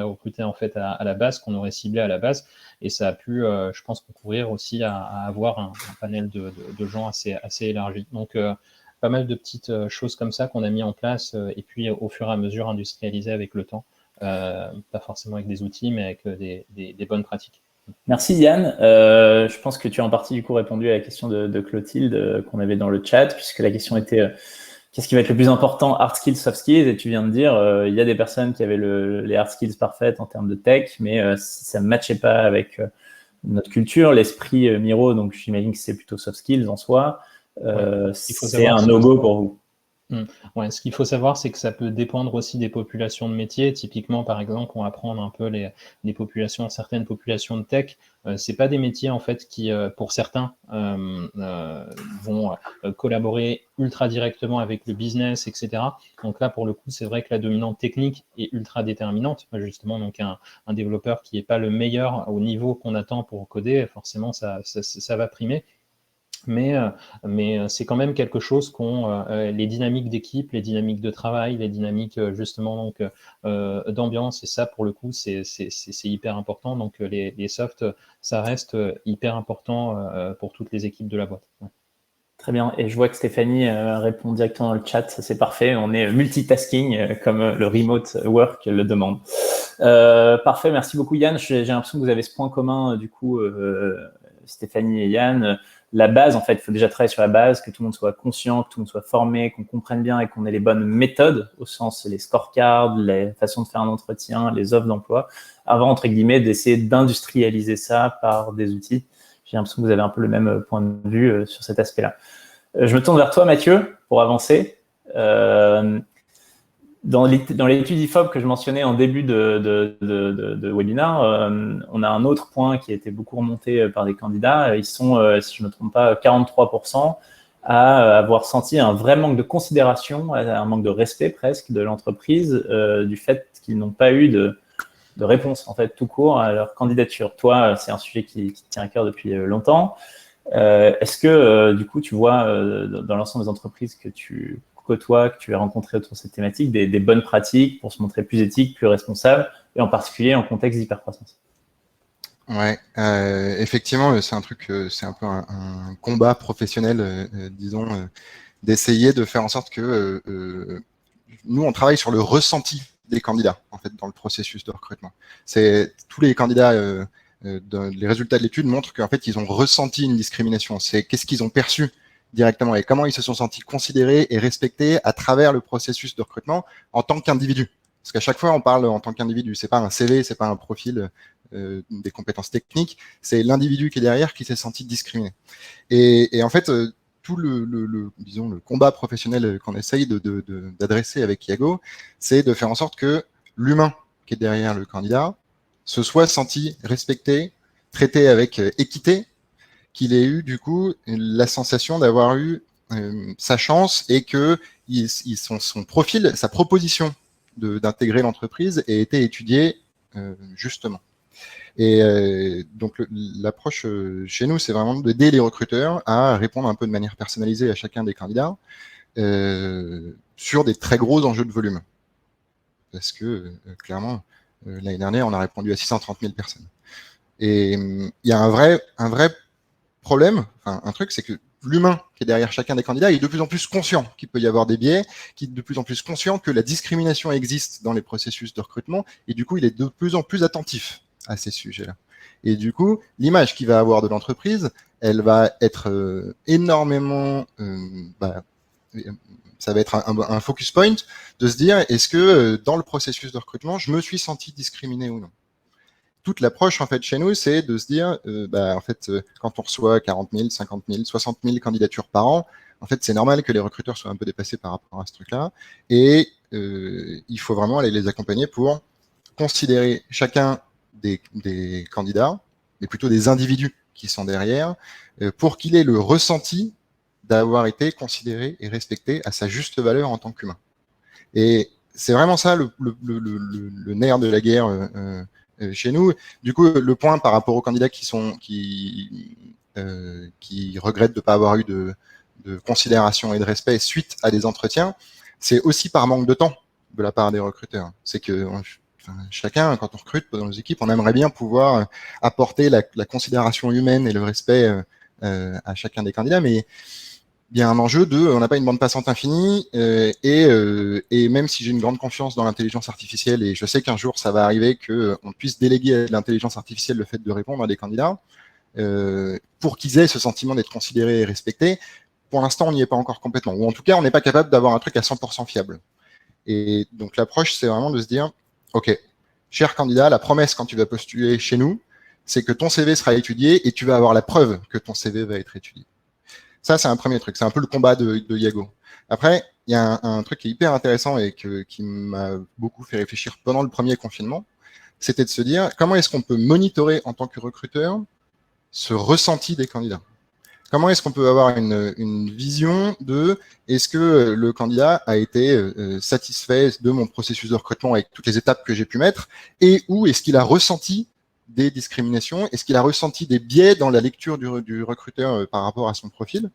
Speaker 3: recruté en fait à la base, qu'on aurait ciblé à la base. Et ça a pu, je pense, concourir aussi à avoir un panel de gens assez élargi. Donc pas mal de petites choses comme ça qu'on a mis en place et puis au fur et à mesure industrialisé avec le temps. Pas forcément avec des outils, mais avec des bonnes pratiques.
Speaker 1: Merci Yann. Je pense que tu as en partie du coup répondu à la question de Clotilde qu'on avait dans le chat, puisque la question était qu'est-ce qui va être le plus important, hard skills, soft skills? Et tu viens de dire il y a des personnes qui avaient les hard skills parfaites en termes de tech, mais si ça ne matchait pas avec notre culture, l'esprit Miro, donc j'imagine que c'est plutôt soft skills en soi, c'est un no-go pour vous.
Speaker 3: Ouais, ce qu'il faut savoir, c'est que ça peut dépendre aussi des populations de métiers. Typiquement, par exemple, on va prendre un peu certaines populations de tech. C'est pas des métiers en fait qui, pour certains, vont collaborer ultra directement avec le business, etc. Donc là, pour le coup, c'est vrai que la dominante technique est ultra déterminante. Justement, donc un développeur qui est pas le meilleur au niveau qu'on attend pour coder, forcément, ça va primer. Mais c'est quand même quelque chose qu'ont les dynamiques d'équipe, les dynamiques de travail, les dynamiques justement donc d'ambiance, et ça pour le coup c'est hyper important. Donc les softs, ça reste hyper important pour toutes les équipes de la boîte. Ouais.
Speaker 1: Très bien, et je vois que Stéphanie répond directement dans le chat, ça c'est parfait, on est multitasking comme le remote work le demande. Parfait, merci beaucoup Yann, j'ai l'impression que vous avez ce point commun du coup Stéphanie et Yann, la base, en fait, il faut déjà travailler sur la base, que tout le monde soit conscient, que tout le monde soit formé, qu'on comprenne bien et qu'on ait les bonnes méthodes, au sens les scorecards, les façons de faire un entretien, les offres d'emploi, avant, entre guillemets, d'essayer d'industrialiser ça par des outils. J'ai l'impression que vous avez un peu le même point de vue sur cet aspect-là. Je me tourne vers toi, Mathieu, pour avancer. Dans l'étude IFOP que je mentionnais en début de webinaire, on a un autre point qui a été beaucoup remonté par des candidats. Ils sont, si je ne me trompe pas, 43% à avoir senti un vrai manque de considération, un manque de respect presque de l'entreprise, du fait qu'ils n'ont pas eu de réponse, en fait, tout court à leur candidature. Toi, c'est un sujet qui te tient à cœur depuis longtemps. Est-ce que, du coup, tu vois dans l'ensemble des entreprises que tu côtoies, que tu as rencontrées autour de cette thématique, des bonnes pratiques pour se montrer plus éthique, plus responsable, et en particulier en contexte d'hypercroissance?
Speaker 4: Ouais, effectivement, c'est un truc, c'est un peu un combat professionnel, disons, d'essayer de faire en sorte que nous, on travaille sur le ressenti des candidats, en fait, dans le processus de recrutement. C'est tous les candidats, les résultats de l'étude montrent qu'en fait, ils ont ressenti une discrimination. C'est qu'est-ce qu'ils ont perçu directement et comment ils se sont sentis considérés et respectés à travers le processus de recrutement en tant qu'individu. Parce qu'à chaque fois, on parle en tant qu'individu. C'est pas un CV, c'est pas un profil des compétences techniques. C'est l'individu qui est derrière qui s'est senti discriminé. Et en fait, tout disons, le combat professionnel qu'on essaye d'adresser avec Yago, c'est de faire en sorte que l'humain qui est derrière le candidat se soit senti respecté, traité avec équité, qu'il ait eu du coup la sensation d'avoir eu sa chance et que son profil, sa proposition d'intégrer l'entreprise ait été étudiée justement. Et donc l'approche chez nous, c'est vraiment d'aider les recruteurs à répondre un peu de manière personnalisée à chacun des candidats sur des très gros enjeux de volume. Parce que clairement, l'année dernière, on a répondu à 630 000 personnes. Et il y a un vrai problème, enfin, un truc, c'est que l'humain qui est derrière chacun des candidats est de plus en plus conscient qu'il peut y avoir des biais, qui est de plus en plus conscient que la discrimination existe dans les processus de recrutement, et du coup, il est de plus en plus attentif à ces sujets-là. Et du coup, l'image qu'il va avoir de l'entreprise, elle va être énormément... ça va être un focus point de se dire, est-ce que dans le processus de recrutement, je me suis senti discriminé ou non? Toute l'approche, en fait, chez nous, c'est de se dire, en fait, quand on reçoit 40 000, 50 000, 60 000 candidatures par an, en fait, c'est normal que les recruteurs soient un peu dépassés par rapport à ce truc-là. Et il faut vraiment aller les accompagner pour considérer chacun des candidats, mais plutôt des individus qui sont derrière, pour qu'il ait le ressenti d'avoir été considéré et respecté à sa juste valeur en tant qu'humain. Et c'est vraiment ça le nerf de la guerre chez nous. Du coup, le point par rapport aux candidats qui regrettent de ne pas avoir eu de considération et de respect suite à des entretiens, c'est aussi par manque de temps de la part des recruteurs. C'est que chacun, quand on recrute dans nos équipes, on aimerait bien pouvoir apporter la considération humaine et le respect à chacun des candidats, mais il y a un enjeu on n'a pas une bande passante infinie, et même si j'ai une grande confiance dans l'intelligence artificielle, et je sais qu'un jour ça va arriver qu'on puisse déléguer à l'intelligence artificielle le fait de répondre à des candidats, pour qu'ils aient ce sentiment d'être considérés et respectés, pour l'instant on n'y est pas encore complètement, ou en tout cas on n'est pas capable d'avoir un truc à 100% fiable. Et donc l'approche, c'est vraiment de se dire, ok, cher candidat, la promesse quand tu vas postuler chez nous, c'est que ton CV sera étudié et tu vas avoir la preuve que ton CV va être étudié. Ça, c'est un premier truc. C'est un peu le combat de Yago. Après, il y a un truc qui est hyper intéressant et qui m'a beaucoup fait réfléchir pendant le premier confinement. C'était de se dire, comment est-ce qu'on peut monitorer en tant que recruteur ce ressenti des candidats? Comment est-ce qu'on peut avoir une vision de est-ce que le candidat a été satisfait de mon processus de recrutement avec toutes les étapes que j'ai pu mettre, et où est-ce qu'il a ressenti des discriminations, est-ce qu'il a ressenti des biais dans la lecture du recruteur par rapport à son profil,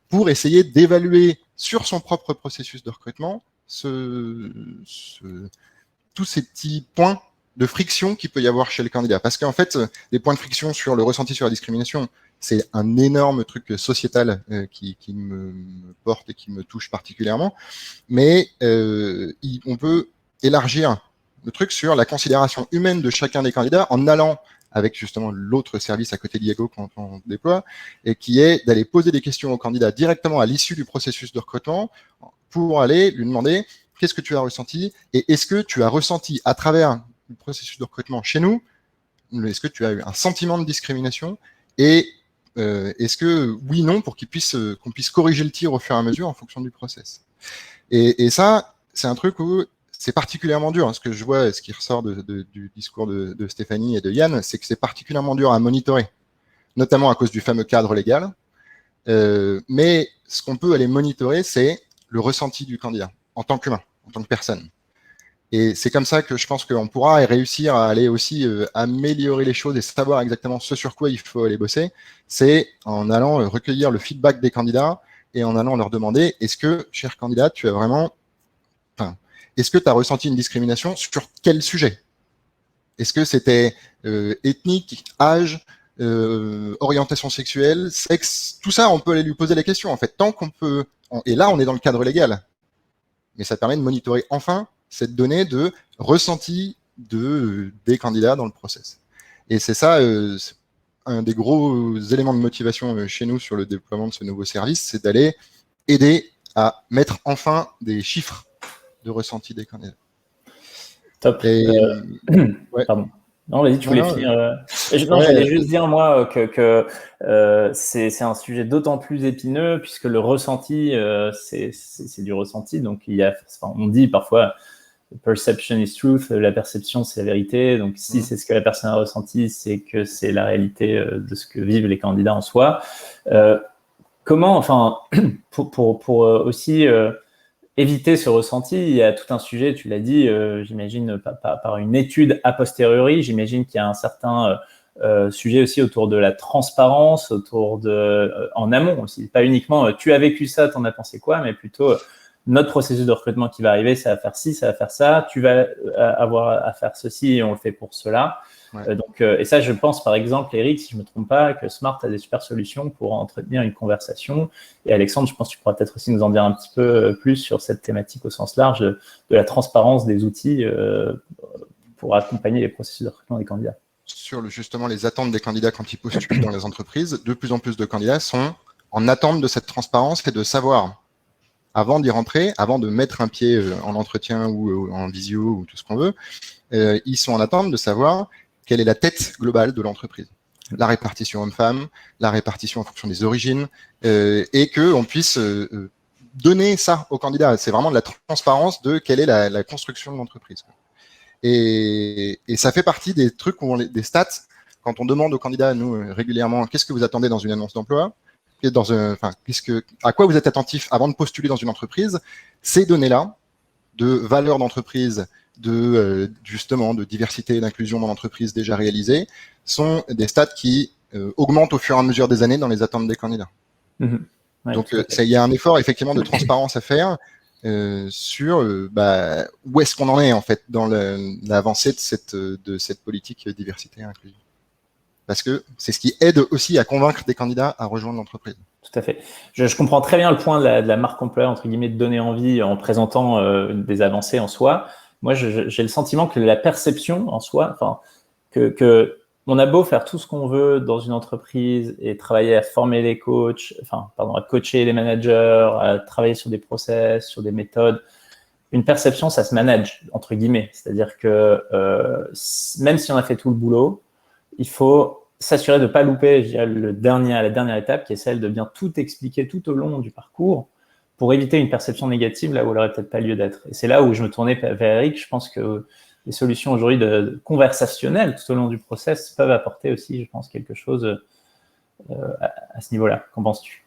Speaker 4: pour essayer d'évaluer sur son propre processus de recrutement tous ces petits points de friction qu'il peut y avoir chez le candidat. Parce qu'en fait, les points de friction sur le ressenti sur la discrimination, c'est un énorme truc sociétal qui me porte et qui me touche particulièrement. Mais on peut élargir le truc sur la considération humaine de chacun des candidats en allant avec justement l'autre service à côté d'Iago quand on déploie, et qui est d'aller poser des questions au candidat directement à l'issue du processus de recrutement pour aller lui demander qu'est-ce que tu as ressenti et est-ce que tu as ressenti à travers le processus de recrutement chez nous, est-ce que tu as eu un sentiment de discrimination et est-ce que oui, non, pour qu'on puisse corriger le tir au fur et à mesure en fonction du process. Et ça, c'est un truc où c'est particulièrement dur. Ce que je vois, ce qui ressort du discours de Stéphanie et de Yann, c'est que c'est particulièrement dur à monitorer, notamment à cause du fameux cadre légal. Mais ce qu'on peut aller monitorer, c'est le ressenti du candidat en tant qu'humain, en tant que personne. Et c'est comme ça que je pense qu'on pourra réussir à aller aussi améliorer les choses et savoir exactement ce sur quoi il faut aller bosser. C'est en allant recueillir le feedback des candidats et en allant leur demander, est-ce que, cher candidat, tu as vraiment... Enfin, est-ce que tu as ressenti une discrimination sur quel sujet? Est-ce que c'était ethnique, âge, orientation sexuelle, sexe? Tout ça, on peut aller lui poser la question, en fait, tant qu'on peut... Et là, on est dans le cadre légal. Mais ça permet de monitorer enfin cette donnée de ressenti des candidats dans le process. Et c'est ça, un des gros éléments de motivation chez nous sur le déploiement de ce nouveau service, c'est d'aller aider à mettre enfin des chiffres de ressenti des candidats.
Speaker 1: Top.
Speaker 4: Et, ouais.
Speaker 1: Pardon. Non, vas-y, tu voulais finir. Non,
Speaker 4: ouais,
Speaker 1: j'allais juste dire, moi, que c'est un sujet d'autant plus épineux, puisque le ressenti, c'est du ressenti. Donc, on dit parfois, perception is truth, la perception, c'est la vérité. Donc, si c'est ce que la personne a ressenti, c'est que c'est la réalité de ce que vivent les candidats en soi. Comment, enfin, pour aussi... éviter ce ressenti, il y a tout un sujet, tu l'as dit, j'imagine, par une étude a posteriori, j'imagine qu'il y a un certain sujet aussi autour de la transparence, en amont aussi, pas uniquement tu as vécu ça, t'en as pensé quoi, mais plutôt notre processus de recrutement qui va arriver, ça va faire ci, ça va faire ça, tu vas avoir à faire ceci et on le fait pour cela. Ouais. Et ça, je pense, par exemple, Eric, si je ne me trompe pas, que Smart a des super solutions pour entretenir une conversation. Et Alexandre, je pense que tu pourras peut-être aussi nous en dire un petit peu plus sur cette thématique au sens large de la transparence des outils pour accompagner les processus de recrutement des candidats.
Speaker 4: Sur justement les attentes des candidats quand ils postulent dans les entreprises, de plus en plus de candidats sont en attente de cette transparence et de savoir, avant d'y rentrer, avant de mettre un pied en entretien ou en visio ou tout ce qu'on veut, ils sont en attente de savoir quelle est la tête globale de l'entreprise. La répartition homme-femme, la répartition en fonction des origines, et qu'on puisse donner ça aux candidats. C'est vraiment de la transparence de quelle est la construction de l'entreprise. Et ça fait partie des trucs, des stats, quand on demande aux candidats, nous, régulièrement, qu'est-ce que vous attendez dans une annonce d'emploi, à quoi vous êtes attentif avant de postuler dans une entreprise, ces données-là, de valeur d'entreprise, justement de diversité et d'inclusion dans l'entreprise déjà réalisées, sont des stats qui augmentent au fur et à mesure des années dans les attentes des candidats. Ouais, donc il y a un effort effectivement de transparence à faire sur où est-ce qu'on en est en fait dans l'avancée de cette politique diversité et inclusion. Parce que c'est ce qui aide aussi à convaincre des candidats à rejoindre l'entreprise.
Speaker 1: Tout à fait. Je comprends très bien le point de la marque employeur, entre guillemets, de donner envie en présentant des avancées en soi. Moi, j'ai le sentiment que la perception en soi, enfin, que on a beau faire tout ce qu'on veut dans une entreprise et travailler à former les coachs, à coacher les managers, à travailler sur des process, sur des méthodes, une perception, ça se manage, entre guillemets. C'est-à-dire que même si on a fait tout le boulot, il faut s'assurer de ne pas louper la dernière étape, qui est celle de bien tout expliquer tout au long du parcours pour éviter une perception négative là où elle n'aurait peut-être pas lieu d'être. Et c'est là où je me tournais vers Eric. Je pense que les solutions aujourd'hui conversationnelles tout au long du process peuvent apporter aussi, je pense, quelque chose à ce niveau-là. Qu'en penses-tu ?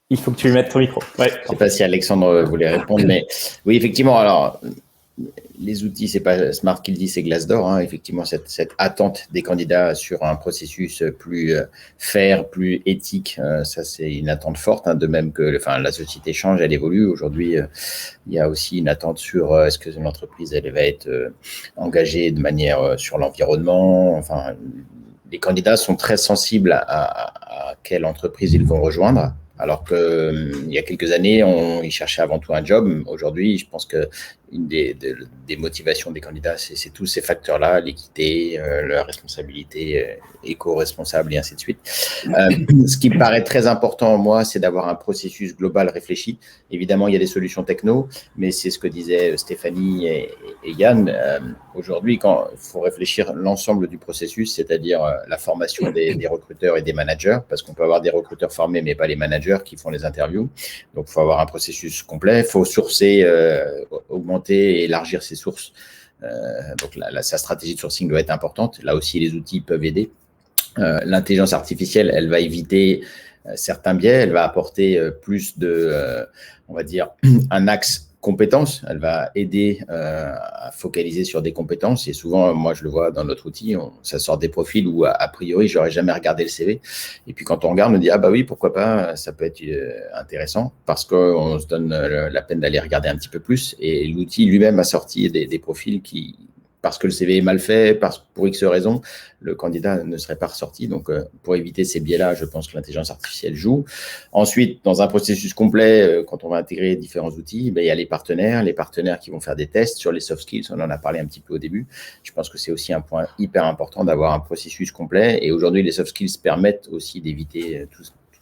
Speaker 1: Il faut que tu lui mettes ton micro. Ouais.
Speaker 5: Je ne sais pas si Alexandre voulait répondre, mais oui, effectivement, alors... Les outils, c'est pas Smart qui le dit, c'est Glassdoor. Hein. Effectivement, cette attente des candidats sur un processus plus fair, plus éthique, ça c'est une attente forte. Hein, de même que la société change, elle évolue. Aujourd'hui, il y a aussi une attente sur est-ce que l'entreprise elle va être engagée de manière sur l'environnement. Enfin, les candidats sont très sensibles à quelle entreprise ils vont rejoindre. Alors qu'il y a quelques années, ils cherchaient avant tout un job. Aujourd'hui, je pense qu'il une des motivations des candidats, c'est tous ces facteurs-là, l'équité, la responsabilité éco-responsable et ainsi de suite. Ce qui me paraît très important, moi, c'est d'avoir un processus global réfléchi. Évidemment, il y a des solutions techno, mais c'est ce que disaient Stéphanie et Yann. Aujourd'hui, quand il faut réfléchir l'ensemble du processus, c'est-à-dire la formation des recruteurs et des managers, parce qu'on peut avoir des recruteurs formés, mais pas les managers qui font les interviews. Donc, il faut avoir un processus complet. Il faut sourcer, augmenter et élargir ses sources. Donc, sa stratégie de sourcing doit être importante. Là aussi, les outils peuvent aider. L'intelligence artificielle, elle va éviter certains biais. Elle va apporter plus de, on va dire, un axe compétences. Elle va aider à focaliser sur des compétences. Et souvent, moi, je le vois dans notre outil, ça sort des profils où, a priori, j'aurais jamais regardé le CV. Et puis, quand on regarde, on dit, ah bah oui, pourquoi pas, ça peut être intéressant parce qu'on se donne la peine d'aller regarder un petit peu plus. Et l'outil lui-même a sorti des profils qui, parce que le CV est mal fait, pour X raisons, le candidat ne serait pas ressorti. Donc, pour éviter ces biais-là, je pense que l'intelligence artificielle joue. Ensuite, dans un processus complet, quand on va intégrer différents outils, il y a les partenaires qui vont faire des tests sur les soft skills. On en a parlé un petit peu au début. Je pense que c'est aussi un point hyper important d'avoir un processus complet. Et aujourd'hui, les soft skills permettent aussi d'éviter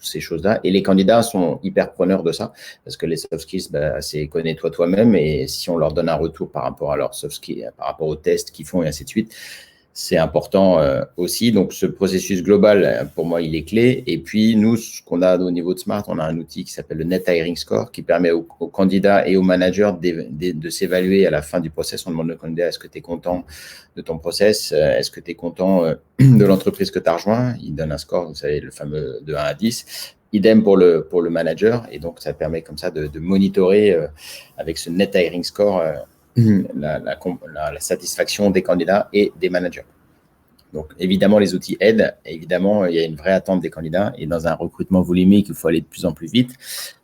Speaker 5: ces choses-là. Et les candidats sont hyper preneurs de ça parce que les soft skills, c'est connais-toi toi-même. Et si on leur donne un retour par rapport à leurs soft skills, par rapport aux tests qu'ils font et ainsi de suite, c'est important aussi. Donc, ce processus global, pour moi, il est clé. Et puis, nous, ce qu'on a au niveau de Smart, on a un outil qui s'appelle le Net Hiring Score qui permet aux candidats et aux managers de s'évaluer à la fin du process. On demande au candidat, est-ce que tu es content de ton process? Est-ce que tu es content de l'entreprise que tu as rejoint? Il donne un score, vous savez, le fameux de 1 à 10. Idem pour le manager. Et donc, ça permet comme ça de monitorer avec ce Net Hiring Score la satisfaction des candidats et des managers. Donc, évidemment, les outils aident. Évidemment, il y a une vraie attente des candidats. Et dans un recrutement volumique, il faut aller de plus en plus vite.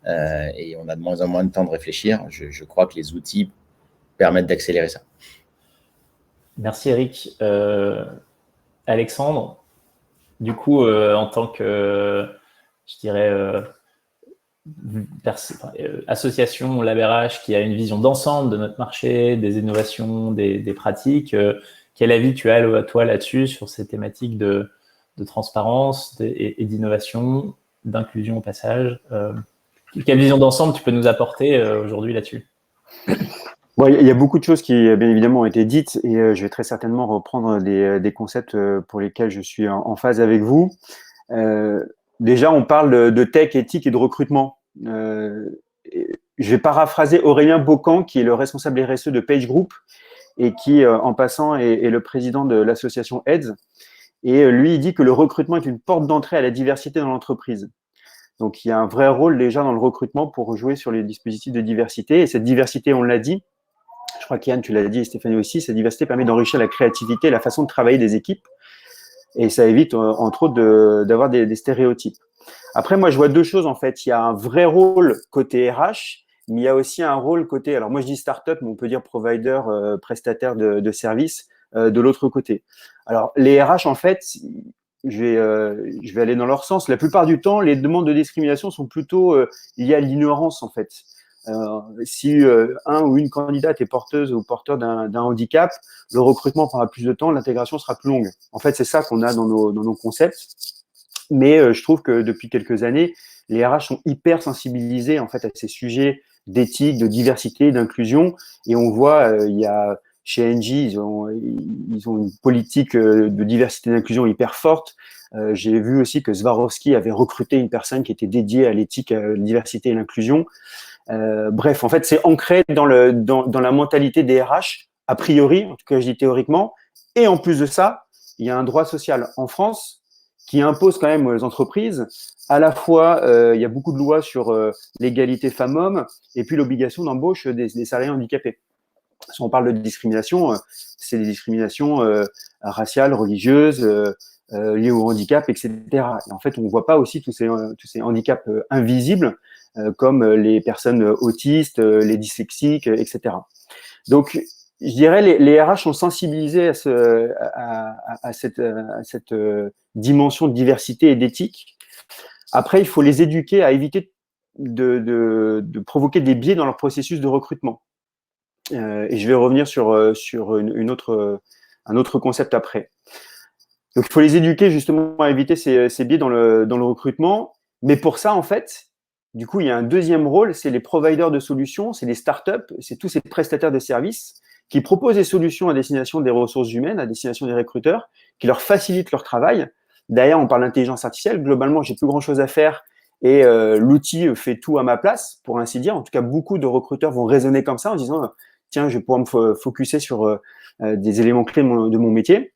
Speaker 5: Et on a de moins en moins de temps de réfléchir. Je crois que les outils permettent d'accélérer ça.
Speaker 1: Merci, Eric. Alexandre, du coup, en tant que, je dirais, association LabRH qui a une vision d'ensemble de notre marché, des innovations, des pratiques, quel avis tu as, toi, là-dessus, sur ces thématiques de transparence et d'innovation, d'inclusion au passage? Quelle vision d'ensemble tu peux nous apporter aujourd'hui là-dessus?
Speaker 6: Bon, il y a beaucoup de choses qui, bien évidemment, ont été dites et je vais très certainement reprendre des concepts pour lesquels je suis en phase avec vous. Déjà, on parle de tech, éthique et de recrutement. Je vais paraphraser Aurélien Beaucamp, qui est le responsable RSE de Page Group et qui, en passant, est le président de l'association AIDS. Et lui, il dit que le recrutement est une porte d'entrée à la diversité dans l'entreprise. Donc, il y a un vrai rôle déjà dans le recrutement pour jouer sur les dispositifs de diversité. Et cette diversité, on l'a dit, je crois qu'Yann, tu l'as dit, et Stéphanie aussi, cette diversité permet d'enrichir la créativité et la façon de travailler des équipes. Et ça évite, entre autres, d'avoir des stéréotypes. Après, moi, je vois deux choses, en fait. Il y a un vrai rôle côté RH, mais il y a aussi un rôle côté, alors moi, je dis start-up, mais on peut dire provider, prestataire de services de l'autre côté. Alors, les RH, en fait, je vais aller dans leur sens. La plupart du temps, les demandes de discrimination sont plutôt liées à l'ignorance, en fait. Si un ou une candidate est porteuse ou porteur d'un handicap, le recrutement prendra plus de temps, l'intégration sera plus longue. En fait, c'est ça qu'on a dans nos concepts. Mais je trouve que depuis quelques années, les RH sont hyper sensibilisés en fait à ces sujets d'éthique, de diversité, d'inclusion. Et on voit, il y a chez Engie, ils ont une politique de diversité et d'inclusion hyper forte. J'ai vu aussi que Swarovski avait recruté une personne qui était dédiée à l'éthique, à la diversité et l'inclusion. Bref, en fait, c'est ancré dans la mentalité des RH, a priori, en tout cas, je dis théoriquement. Et en plus de ça, il y a un droit social en France qui impose quand même aux entreprises, à la fois, il y a beaucoup de lois sur l'égalité femmes-hommes et puis l'obligation d'embauche des salariés handicapés. Si on parle de discrimination, c'est des discriminations raciales, religieuses, liées au handicap, etc. Et en fait, on ne voit pas aussi tous ces handicaps invisibles comme les personnes autistes, les dyslexiques, etc. Donc, je dirais les RH sont sensibilisés à cette dimension de diversité et d'éthique. Après, il faut les éduquer à éviter de provoquer des biais dans leur processus de recrutement. Et je vais revenir sur un autre concept après. Donc, il faut les éduquer justement à éviter ces biais dans le recrutement. Mais pour ça, en fait, du coup, il y a un deuxième rôle, c'est les providers de solutions, c'est les startups, c'est tous ces prestataires de services qui proposent des solutions à destination des ressources humaines, à destination des recruteurs, qui leur facilitent leur travail. D'ailleurs, on parle d'intelligence artificielle. Globalement, j'ai plus grand-chose à faire et l'outil fait tout à ma place, pour ainsi dire. En tout cas, beaucoup de recruteurs vont raisonner comme ça en disant tiens, je vais pouvoir me focuser sur des éléments clés de mon métier.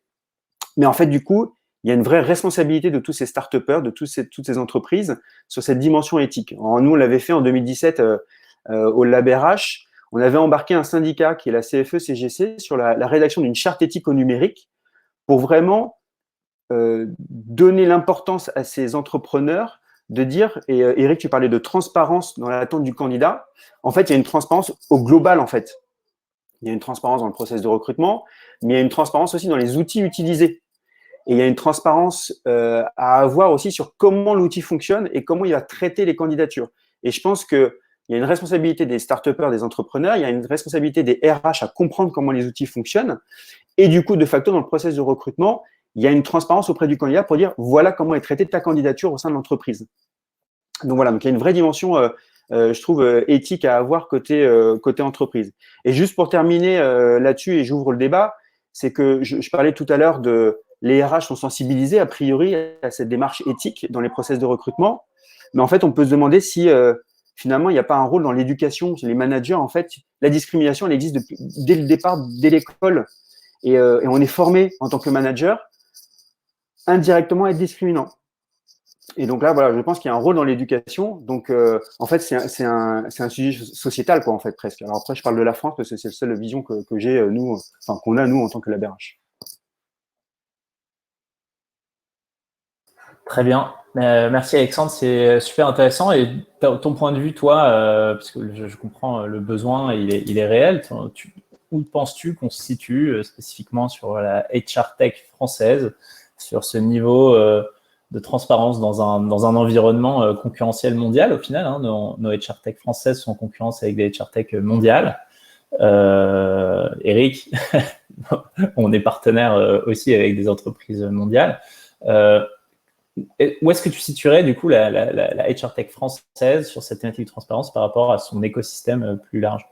Speaker 6: Mais en fait, du coup, il y a une vraie responsabilité de tous ces start-upers, de toutes ces entreprises sur cette dimension éthique. Alors, nous, on l'avait fait en 2017 au LabRH. On avait embarqué un syndicat qui est la CFE-CGC sur la rédaction d'une charte éthique au numérique pour vraiment donner l'importance à ces entrepreneurs de dire, et Eric, tu parlais de transparence dans l'attente du candidat. En fait, il y a une transparence au global, en fait. Il y a une transparence dans le process de recrutement, mais il y a une transparence aussi dans les outils utilisés. Et il y a une transparence à avoir aussi sur comment l'outil fonctionne et comment il va traiter les candidatures. Et je pense qu'il y a une responsabilité des start-upers, des entrepreneurs, il y a une responsabilité des RH à comprendre comment les outils fonctionnent. Et du coup, de facto, dans le process de recrutement, il y a une transparence auprès du candidat pour dire voilà comment est traitée ta candidature au sein de l'entreprise. Donc voilà, donc il y a une vraie dimension, je trouve, éthique à avoir côté entreprise. Et juste pour terminer là-dessus, et j'ouvre le débat, c'est que je parlais tout à l'heure de les RH sont sensibilisés a priori à cette démarche éthique dans les process de recrutement, mais en fait, on peut se demander si finalement il n'y a pas un rôle dans l'éducation, les managers. En fait, la discrimination, elle existe dès le départ, dès l'école, et on est formé en tant que manager indirectement à être discriminant. Et donc là, voilà, je pense qu'il y a un rôle dans l'éducation. Donc, en fait, c'est un sujet sociétal, quoi, en fait, presque. Alors après, je parle de la France parce que c'est la seule vision que j'ai, nous, enfin, qu'on a, nous, en tant que LabRH.
Speaker 1: Très bien. Merci Alexandre, c'est super intéressant. Et ton point de vue, toi, parce que je comprends le besoin, il est réel. Où penses-tu qu'on se situe spécifiquement sur la HR Tech française, sur ce niveau de transparence dans un environnement concurrentiel mondial au final, hein, nos HR Tech françaises sont en concurrence avec des HR Tech mondiales. Eric, on est partenaire aussi avec des entreprises mondiales. Où est-ce que tu situerais du coup la HR Tech française sur cette thématique de transparence par rapport à son écosystème plus large?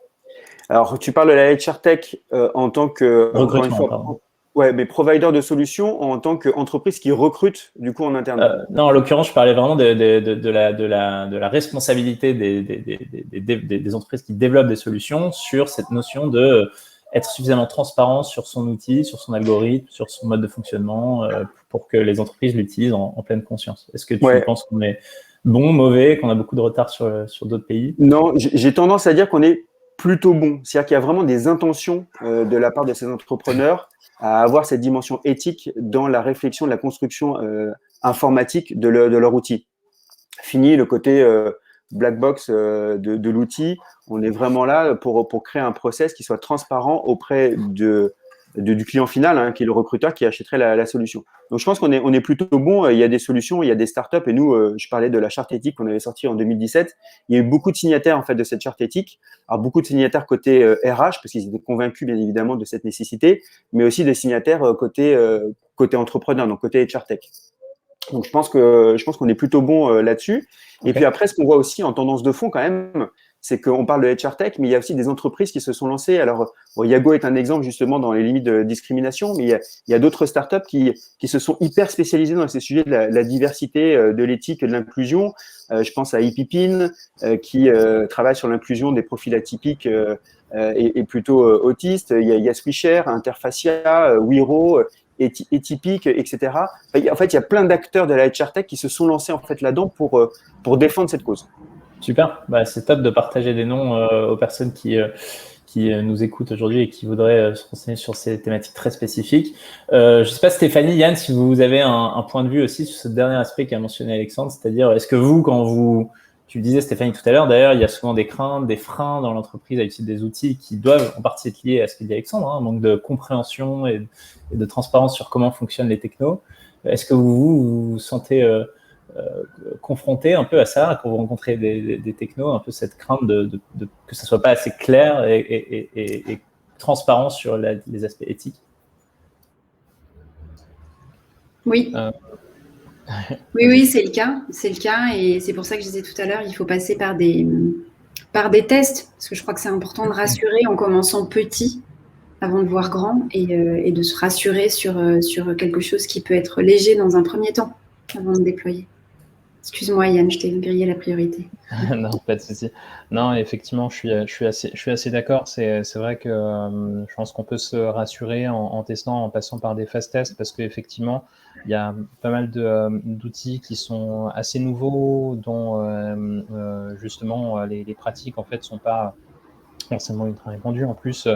Speaker 6: Alors, tu parles de la HR Tech en tant que
Speaker 1: recrutement,
Speaker 6: ouais, mais provider de solutions en tant qu'entreprise qui recrute du coup en interne.
Speaker 1: Non, en l'occurrence, je parlais vraiment de la responsabilité des entreprises qui développent des solutions sur cette notion de être suffisamment transparent sur son outil, sur son algorithme, sur son mode de fonctionnement pour que les entreprises l'utilisent en pleine conscience. Est-ce que tu penses qu'on est bon, mauvais, qu'on a beaucoup de retard sur d'autres pays?
Speaker 6: Non, j'ai tendance à dire qu'on est plutôt bon. C'est-à-dire qu'il y a vraiment des intentions de la part de ces entrepreneurs à avoir cette dimension éthique dans la réflexion de la construction informatique de leur outil. Fini le côté black box de l'outil. On est vraiment là pour créer un process qui soit transparent auprès du client final, hein, qui est le recruteur qui achèterait la solution. Donc, je pense qu'on est plutôt bon. Il y a des solutions, il y a des startups. Et nous, je parlais de la charte éthique qu'on avait sortie en 2017. Il y a eu beaucoup de signataires en fait de cette charte éthique. Alors, beaucoup de signataires côté RH, parce qu'ils étaient convaincus, bien évidemment, de cette nécessité, mais aussi des signataires côté entrepreneur, donc côté HR Tech. Donc, je pense qu'on est plutôt bon là-dessus. Okay. Et puis après, ce qu'on voit aussi en tendance de fond quand même, c'est qu'on parle de HR Tech, mais il y a aussi des entreprises qui se sont lancées. Alors, Yago est un exemple justement dans les limites de discrimination, mais il y a d'autres startups qui se sont hyper spécialisées dans ces sujets de la diversité, de l'éthique et de l'inclusion. Je pense à ePipin, qui travaille sur l'inclusion des profils atypiques et plutôt autistes. Il y a Swisher, Interfacia, Wiro, Atypique, etc. En fait, il y a plein d'acteurs de la HR Tech qui se sont lancés en fait là-dedans pour défendre cette cause.
Speaker 1: Super, c'est top de partager des noms aux personnes qui nous écoutent aujourd'hui et qui voudraient se renseigner sur ces thématiques très spécifiques. Je ne sais pas, Stéphanie, Yann, si vous avez un point de vue aussi sur ce dernier aspect qu'a mentionné Alexandre, c'est-à-dire, est-ce que tu le disais Stéphanie tout à l'heure, d'ailleurs, il y a souvent des craintes, des freins dans l'entreprise à utiliser des outils qui doivent en partie être liés à ce que dit Alexandre, hein, un manque de compréhension et de transparence sur comment fonctionnent les technos. Est-ce que vous sentez confronté un peu à ça quand vous rencontrez des technos, un peu cette crainte que ça soit pas assez clair et transparent sur les aspects éthiques?
Speaker 2: Oui. Oui, c'est le cas. C'est le cas. Et c'est pour ça que je disais tout à l'heure, il faut passer par des tests. Parce que je crois que c'est important de rassurer en commençant petit avant de voir grand et de se rassurer sur quelque chose qui peut être léger dans un premier temps avant de déployer. Excuse-moi, Yann, je t'ai grillé la priorité.
Speaker 3: Non, pas de souci. Non, effectivement, je suis assez d'accord. C'est vrai que je pense qu'on peut se rassurer en testant, en passant par des phases tests, parce qu'effectivement, il y a pas mal d'outils qui sont assez nouveaux, dont justement les pratiques en fait sont pas forcément ultra répandues. En plus,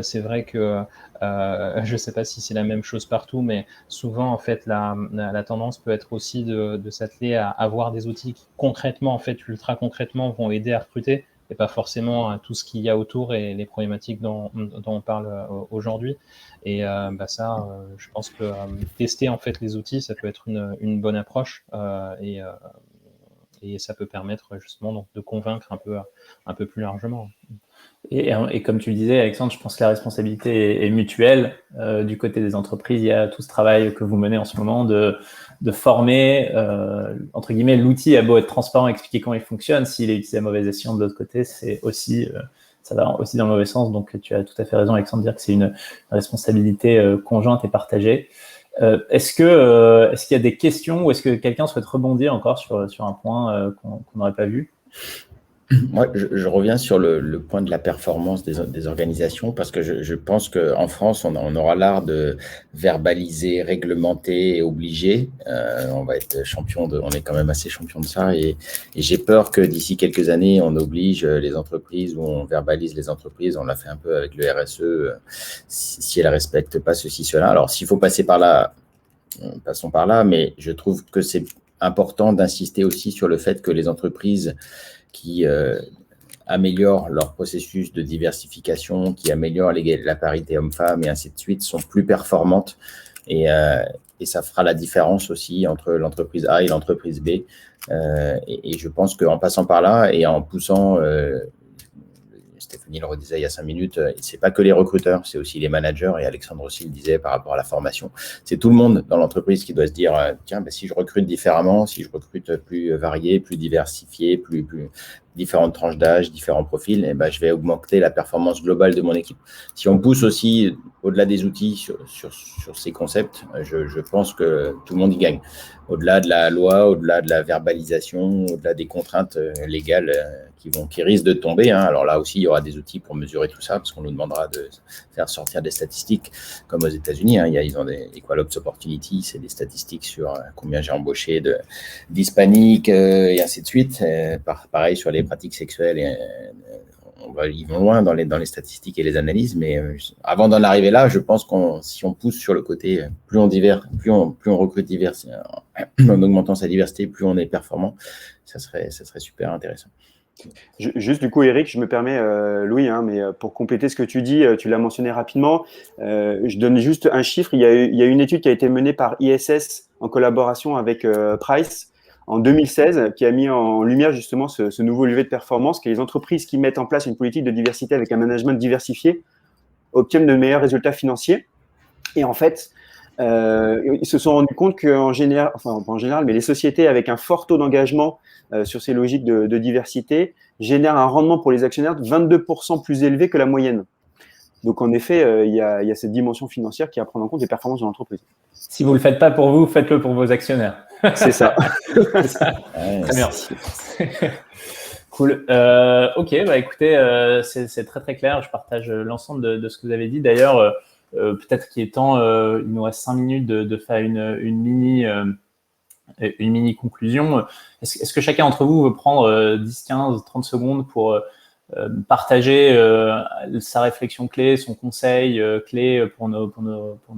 Speaker 3: c'est vrai que je ne sais pas si c'est la même chose partout, mais souvent en fait la tendance peut être aussi de s'atteler à avoir des outils qui concrètement, en fait, ultra concrètement, vont aider à recruter, et pas forcément à tout ce qu'il y a autour et les problématiques dont on parle aujourd'hui. Et ça, je pense que tester en fait les outils, ça peut être une bonne approche et ça peut permettre justement donc, de convaincre un peu plus largement.
Speaker 1: Et comme tu le disais, Alexandre, je pense que la responsabilité est mutuelle. Du côté des entreprises, il y a tout ce travail que vous menez en ce moment de former, entre guillemets, l'outil a beau être transparent, expliquer comment il fonctionne, s'il est utilisé à mauvaise escient de l'autre côté, c'est aussi, ça va aussi dans le mauvais sens. Donc, tu as tout à fait raison, Alexandre, de dire que c'est une responsabilité conjointe et partagée. Est-ce qu'il y a des questions ou est-ce que quelqu'un souhaite rebondir encore sur un point qu'on n'aurait pas vu?
Speaker 5: Moi, je reviens sur le point de la performance des organisations parce que je pense qu'en France, on aura l'art de verbaliser, réglementer et obliger. On va être on est quand même assez champion de ça et j'ai peur que d'ici quelques années, on oblige les entreprises ou on verbalise les entreprises. On l'a fait un peu avec le RSE si elles ne respectent pas ceci, cela. Alors, s'il faut passer par là, passons par là, mais je trouve que c'est important d'insister aussi sur le fait que les entreprises qui améliorent leur processus de diversification, qui améliorent la parité homme-femme et ainsi de suite, sont plus performantes. Et ça fera la différence aussi entre l'entreprise A et l'entreprise B. Et je pense qu'en passant par là et en poussant, Stéphanie le redisait il y a 5 minutes, c'est pas que les recruteurs, c'est aussi les managers, et Alexandre aussi le disait par rapport à la formation. C'est tout le monde dans l'entreprise qui doit se dire, tiens, si je recrute différemment, si je recrute plus varié, plus diversifié, plus différentes tranches d'âge, différents profils, je vais augmenter la performance globale de mon équipe. Si on pousse aussi au-delà des outils sur ces concepts, je pense que tout le monde y gagne. Au-delà de la loi, au-delà de la verbalisation, au-delà des contraintes légales qui risquent de tomber. Alors là aussi, il y aura des outils pour mesurer tout ça, parce qu'on nous demandera de faire sortir des statistiques, comme aux États-Unis. Ils ont des Equal Ops Opportunity, c'est des statistiques sur combien j'ai embauché d'hispaniques et ainsi de suite. Pareil sur les pratiques sexuelles. Ils vont loin dans les statistiques et les analyses, mais avant d'en arriver là, je pense si on pousse sur le côté, plus on recrute divers, en augmentant sa diversité, plus on est performant, ça serait super intéressant.
Speaker 6: Juste du coup, Eric, je me permets, Louis, mais pour compléter ce que tu dis, tu l'as mentionné rapidement, je donne juste un chiffre. Il y a une étude qui a été menée par ISS en collaboration avec Price en 2016, qui a mis en lumière justement ce nouveau levier de performance, que les entreprises qui mettent en place une politique de diversité avec un management diversifié obtiennent de meilleurs résultats financiers. Et en fait, ils se sont rendus compte qu'en général, enfin pas en général, mais les sociétés avec un fort taux d'engagement sur ces logiques de diversité génèrent un rendement pour les actionnaires de 22% plus élevé que la moyenne. Donc en effet, il y a cette dimension financière qui est à prendre en compte des performances de l'entreprise.
Speaker 1: Si vous ne le faites pas pour vous, faites-le pour vos actionnaires.
Speaker 6: C'est ça.
Speaker 1: C'est ça. Très bien. Cool. Ok, écoutez, c'est très très clair. Je partage l'ensemble de ce que vous avez dit. D'ailleurs, peut-être qu'il est temps, il nous reste 5 minutes de faire une mini conclusion. Est-ce que chacun d'entre vous veut prendre 10, 15, 30 secondes pour partager sa réflexion clé, son conseil clé pour nos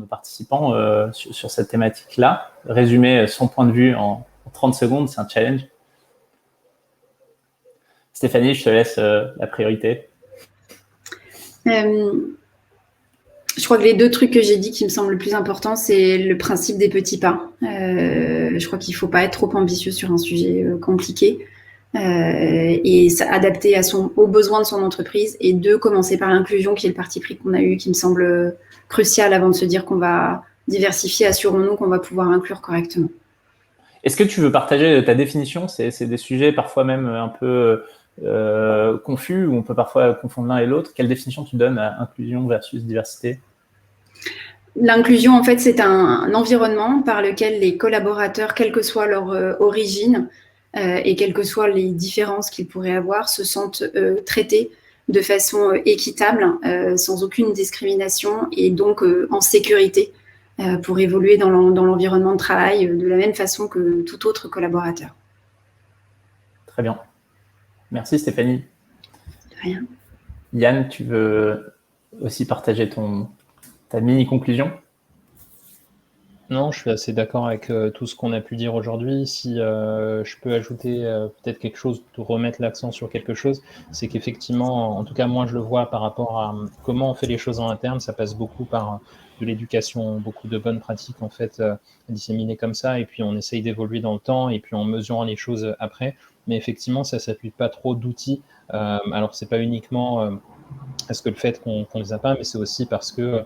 Speaker 1: participants sur cette thématique-là? Résumer son point de vue en 30 secondes, c'est un challenge. Stéphanie, je te laisse la priorité.
Speaker 2: Je crois que les 2 trucs que j'ai dit qui me semblent le plus important, c'est le principe des petits pas. Je crois qu'il ne faut pas être trop ambitieux sur un sujet compliqué et adapter aux besoins de son entreprise. Et commencer par l'inclusion, qui est le parti pris qu'on a eu, qui me semble crucial avant de se dire qu'on va diversifier. Assurons-nous qu'on va pouvoir inclure correctement.
Speaker 1: Est-ce que tu veux partager ta définition? C'est des sujets parfois même un peu confus, où on peut parfois confondre l'un et l'autre. Quelle définition tu donnes à inclusion versus diversité?
Speaker 2: L'inclusion, en fait, c'est un environnement par lequel les collaborateurs, quelle que soit leur origine et quelles que soient les différences qu'ils pourraient avoir, se sentent traités de façon équitable, sans aucune discrimination et donc en sécurité pour évoluer dans l'environnement de travail de la même façon que tout autre collaborateur.
Speaker 1: Très bien. Merci Stéphanie.
Speaker 2: De rien.
Speaker 1: Yann, tu veux aussi partager ta mini-conclusion?
Speaker 3: Non, je suis assez d'accord avec tout ce qu'on a pu dire aujourd'hui. Si je peux ajouter peut-être quelque chose, de remettre l'accent sur quelque chose, c'est qu'effectivement, en tout cas moi je le vois par rapport à comment on fait les choses en interne, ça passe beaucoup par de l'éducation, beaucoup de bonnes pratiques en fait disséminées comme ça, et puis on essaye d'évoluer dans le temps, et puis en mesurant les choses après. Mais effectivement, ça s'appuie pas trop d'outils. Alors c'est pas uniquement est-ce que le fait qu'on les a pas, mais c'est aussi parce que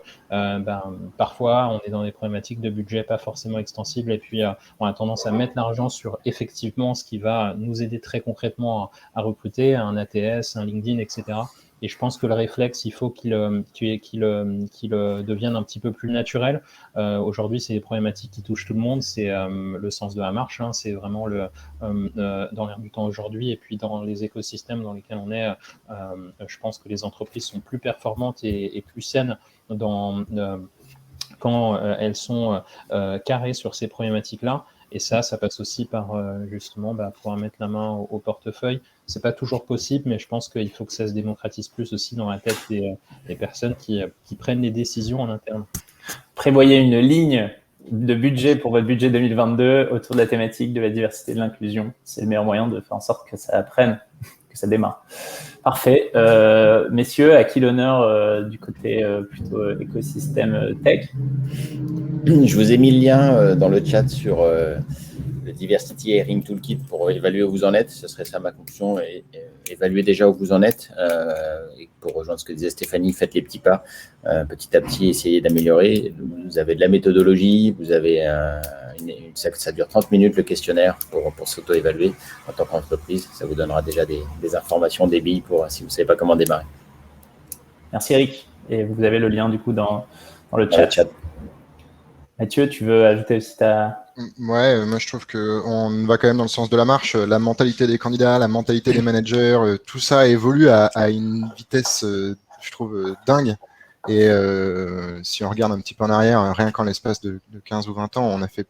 Speaker 3: parfois on est dans des problématiques de budget pas forcément extensibles, et puis on a tendance à mettre l'argent sur effectivement ce qui va nous aider très concrètement à recruter, un ATS, un LinkedIn, etc. Et je pense que le réflexe, il faut qu'il devienne un petit peu plus naturel. Aujourd'hui, c'est des problématiques qui touchent tout le monde. C'est le sens de la marche. Hein, c'est vraiment dans l'air du temps aujourd'hui. Et puis dans les écosystèmes dans lesquels on est, je pense que les entreprises sont plus performantes et plus saines quand elles sont carrées sur ces problématiques-là. Et ça passe aussi par justement pouvoir mettre la main au portefeuille. C'est pas toujours possible, mais je pense qu'il faut que ça se démocratise plus aussi dans la tête des personnes qui prennent les décisions en interne.
Speaker 1: Prévoyez une ligne de budget pour votre budget 2022 autour de la thématique de la diversité et de l'inclusion. C'est le meilleur moyen de faire en sorte que ça prenne, que ça démarre. Parfait. Messieurs, à qui l'honneur du côté plutôt écosystème tech?
Speaker 5: Je vous ai mis le lien dans le chat sur le Diversity Hiring Toolkit pour évaluer où vous en êtes. Ce serait ça ma conclusion, et évaluer déjà où vous en êtes. Et pour rejoindre ce que disait Stéphanie, faites les petits pas. Petit à petit, essayez d'améliorer. Vous avez de la méthodologie, vous avez ça dure 30 minutes le questionnaire pour s'auto-évaluer en tant qu'entreprise. Ça vous donnera déjà des informations, des billes pour si vous ne savez pas comment démarrer.
Speaker 1: Merci Eric. Et vous avez le lien du coup dans le chat. Mathieu, tu veux ajouter aussi
Speaker 4: Ouais, moi je trouve qu'on va quand même dans le sens de la marche. La mentalité des candidats, la mentalité des managers, tout ça évolue à une vitesse, je trouve, dingue. Et si on regarde un petit peu en arrière, rien qu'en l'espace de 15 ou 20 ans, on a fait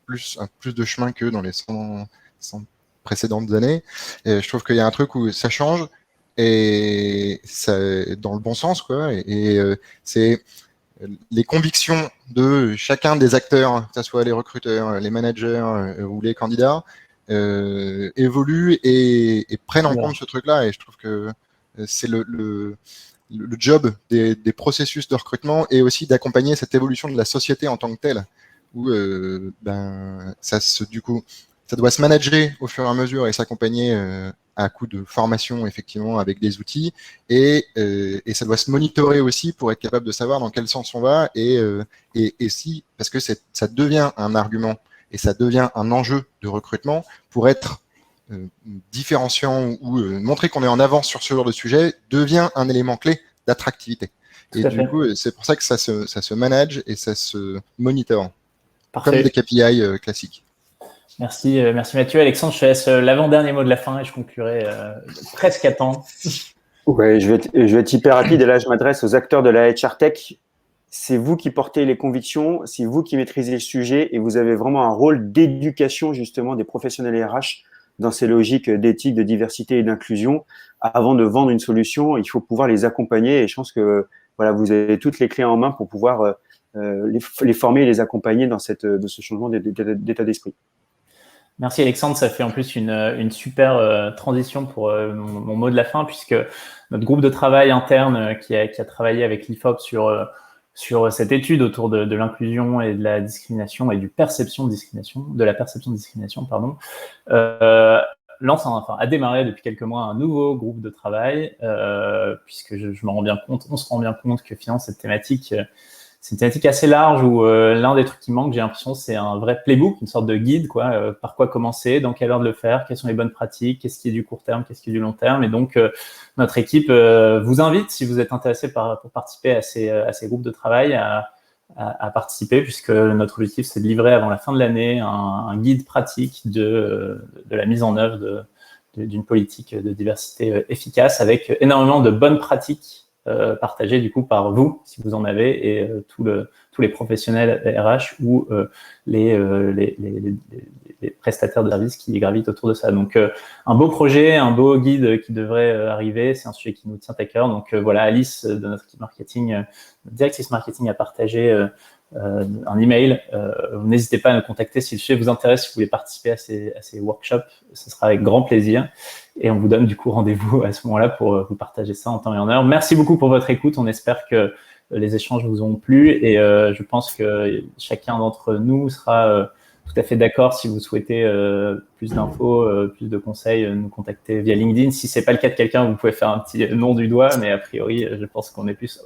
Speaker 4: plus de chemin que dans les 100 précédentes années. Et je trouve qu'il y a un truc où ça change, et ça, dans le bon sens, quoi. Et c'est les convictions de chacun des acteurs, que ce soit les recruteurs, les managers ou les candidats, évoluent et prennent en compte ce truc-là. Et je trouve que c'est le job des processus de recrutement, et aussi d'accompagner cette évolution de la société en tant que telle, où ça doit se manager au fur et à mesure et s'accompagner à coup de formation, effectivement, avec des outils, et ça doit se monitorer aussi pour être capable de savoir dans quel sens on va, et si, parce que ça devient un argument et ça devient un enjeu de recrutement pour être différenciant ou montrer qu'on est en avance sur ce genre de sujet, devient un élément clé d'attractivité. Et du coup, c'est pour ça que ça se manage et ça se monitore. Parfait. Comme des KPI classiques.
Speaker 1: Merci Mathieu. Alexandre, je te laisse l'avant-dernier mot de la fin et je conclurai presque à temps.
Speaker 6: Ouais, je vais être hyper rapide, et là je m'adresse aux acteurs de la HR Tech. C'est vous qui portez les convictions, c'est vous qui maîtrisez le sujet, et vous avez vraiment un rôle d'éducation justement des professionnels RH dans ces logiques d'éthique, de diversité et d'inclusion. Avant de vendre une solution, il faut pouvoir les accompagner, et je pense que voilà, vous avez toutes les clés en main pour pouvoir les former et les accompagner dans ce changement d'état d'esprit.
Speaker 1: Merci Alexandre, ça fait en plus une super transition pour mon mot de la fin, puisque notre groupe de travail interne qui a travaillé avec l'IFOP sur sur cette étude autour de l'inclusion et de la discrimination et de la perception de discrimination, pardon, a démarré depuis quelques mois un nouveau groupe de travail, puisque je me rends bien compte, on se rend bien compte que finalement cette thématique, c'est une thématique assez large où l'un des trucs qui manque, j'ai l'impression, c'est un vrai playbook, une sorte de guide, quoi, par quoi commencer, dans quelle ordre le faire, quelles sont les bonnes pratiques, qu'est-ce qui est du court terme, qu'est-ce qui est du long terme. Et donc, notre équipe vous invite, si vous êtes intéressé pour participer à ces groupes de travail, à participer, puisque notre objectif, c'est de livrer avant la fin de l'année un guide pratique de la mise en œuvre d'une politique de diversité efficace, avec énormément de bonnes pratiques partagé du coup par vous, si vous en avez, et tous les professionnels RH ou les prestataires de services qui gravitent autour de ça. Donc, un beau projet, un beau guide qui devrait arriver. C'est un sujet qui nous tient à cœur. Donc, voilà, Alice de notre équipe marketing, notre directrice marketing, a partagé un email. N'hésitez pas à nous contacter si le sujet vous intéresse, si vous voulez participer à ces workshops. Ce sera avec grand plaisir. Et on vous donne du coup rendez-vous à ce moment-là pour vous partager ça en temps et en heure. Merci beaucoup pour votre écoute. On espère que les échanges vous ont plu et je pense que chacun d'entre nous sera tout à fait d'accord si vous souhaitez plus d'infos, plus de conseils, nous contacter via LinkedIn. Si c'est pas le cas de quelqu'un, vous pouvez faire un petit nom du doigt, mais a priori, je pense qu'on est plus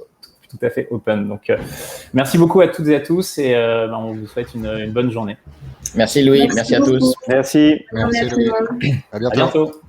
Speaker 1: tout à fait open. Donc, merci beaucoup à toutes et à tous et on vous souhaite une bonne journée.
Speaker 5: Merci Louis, merci à tous.
Speaker 6: Merci.
Speaker 4: Merci Louis. À bientôt.
Speaker 1: À bientôt.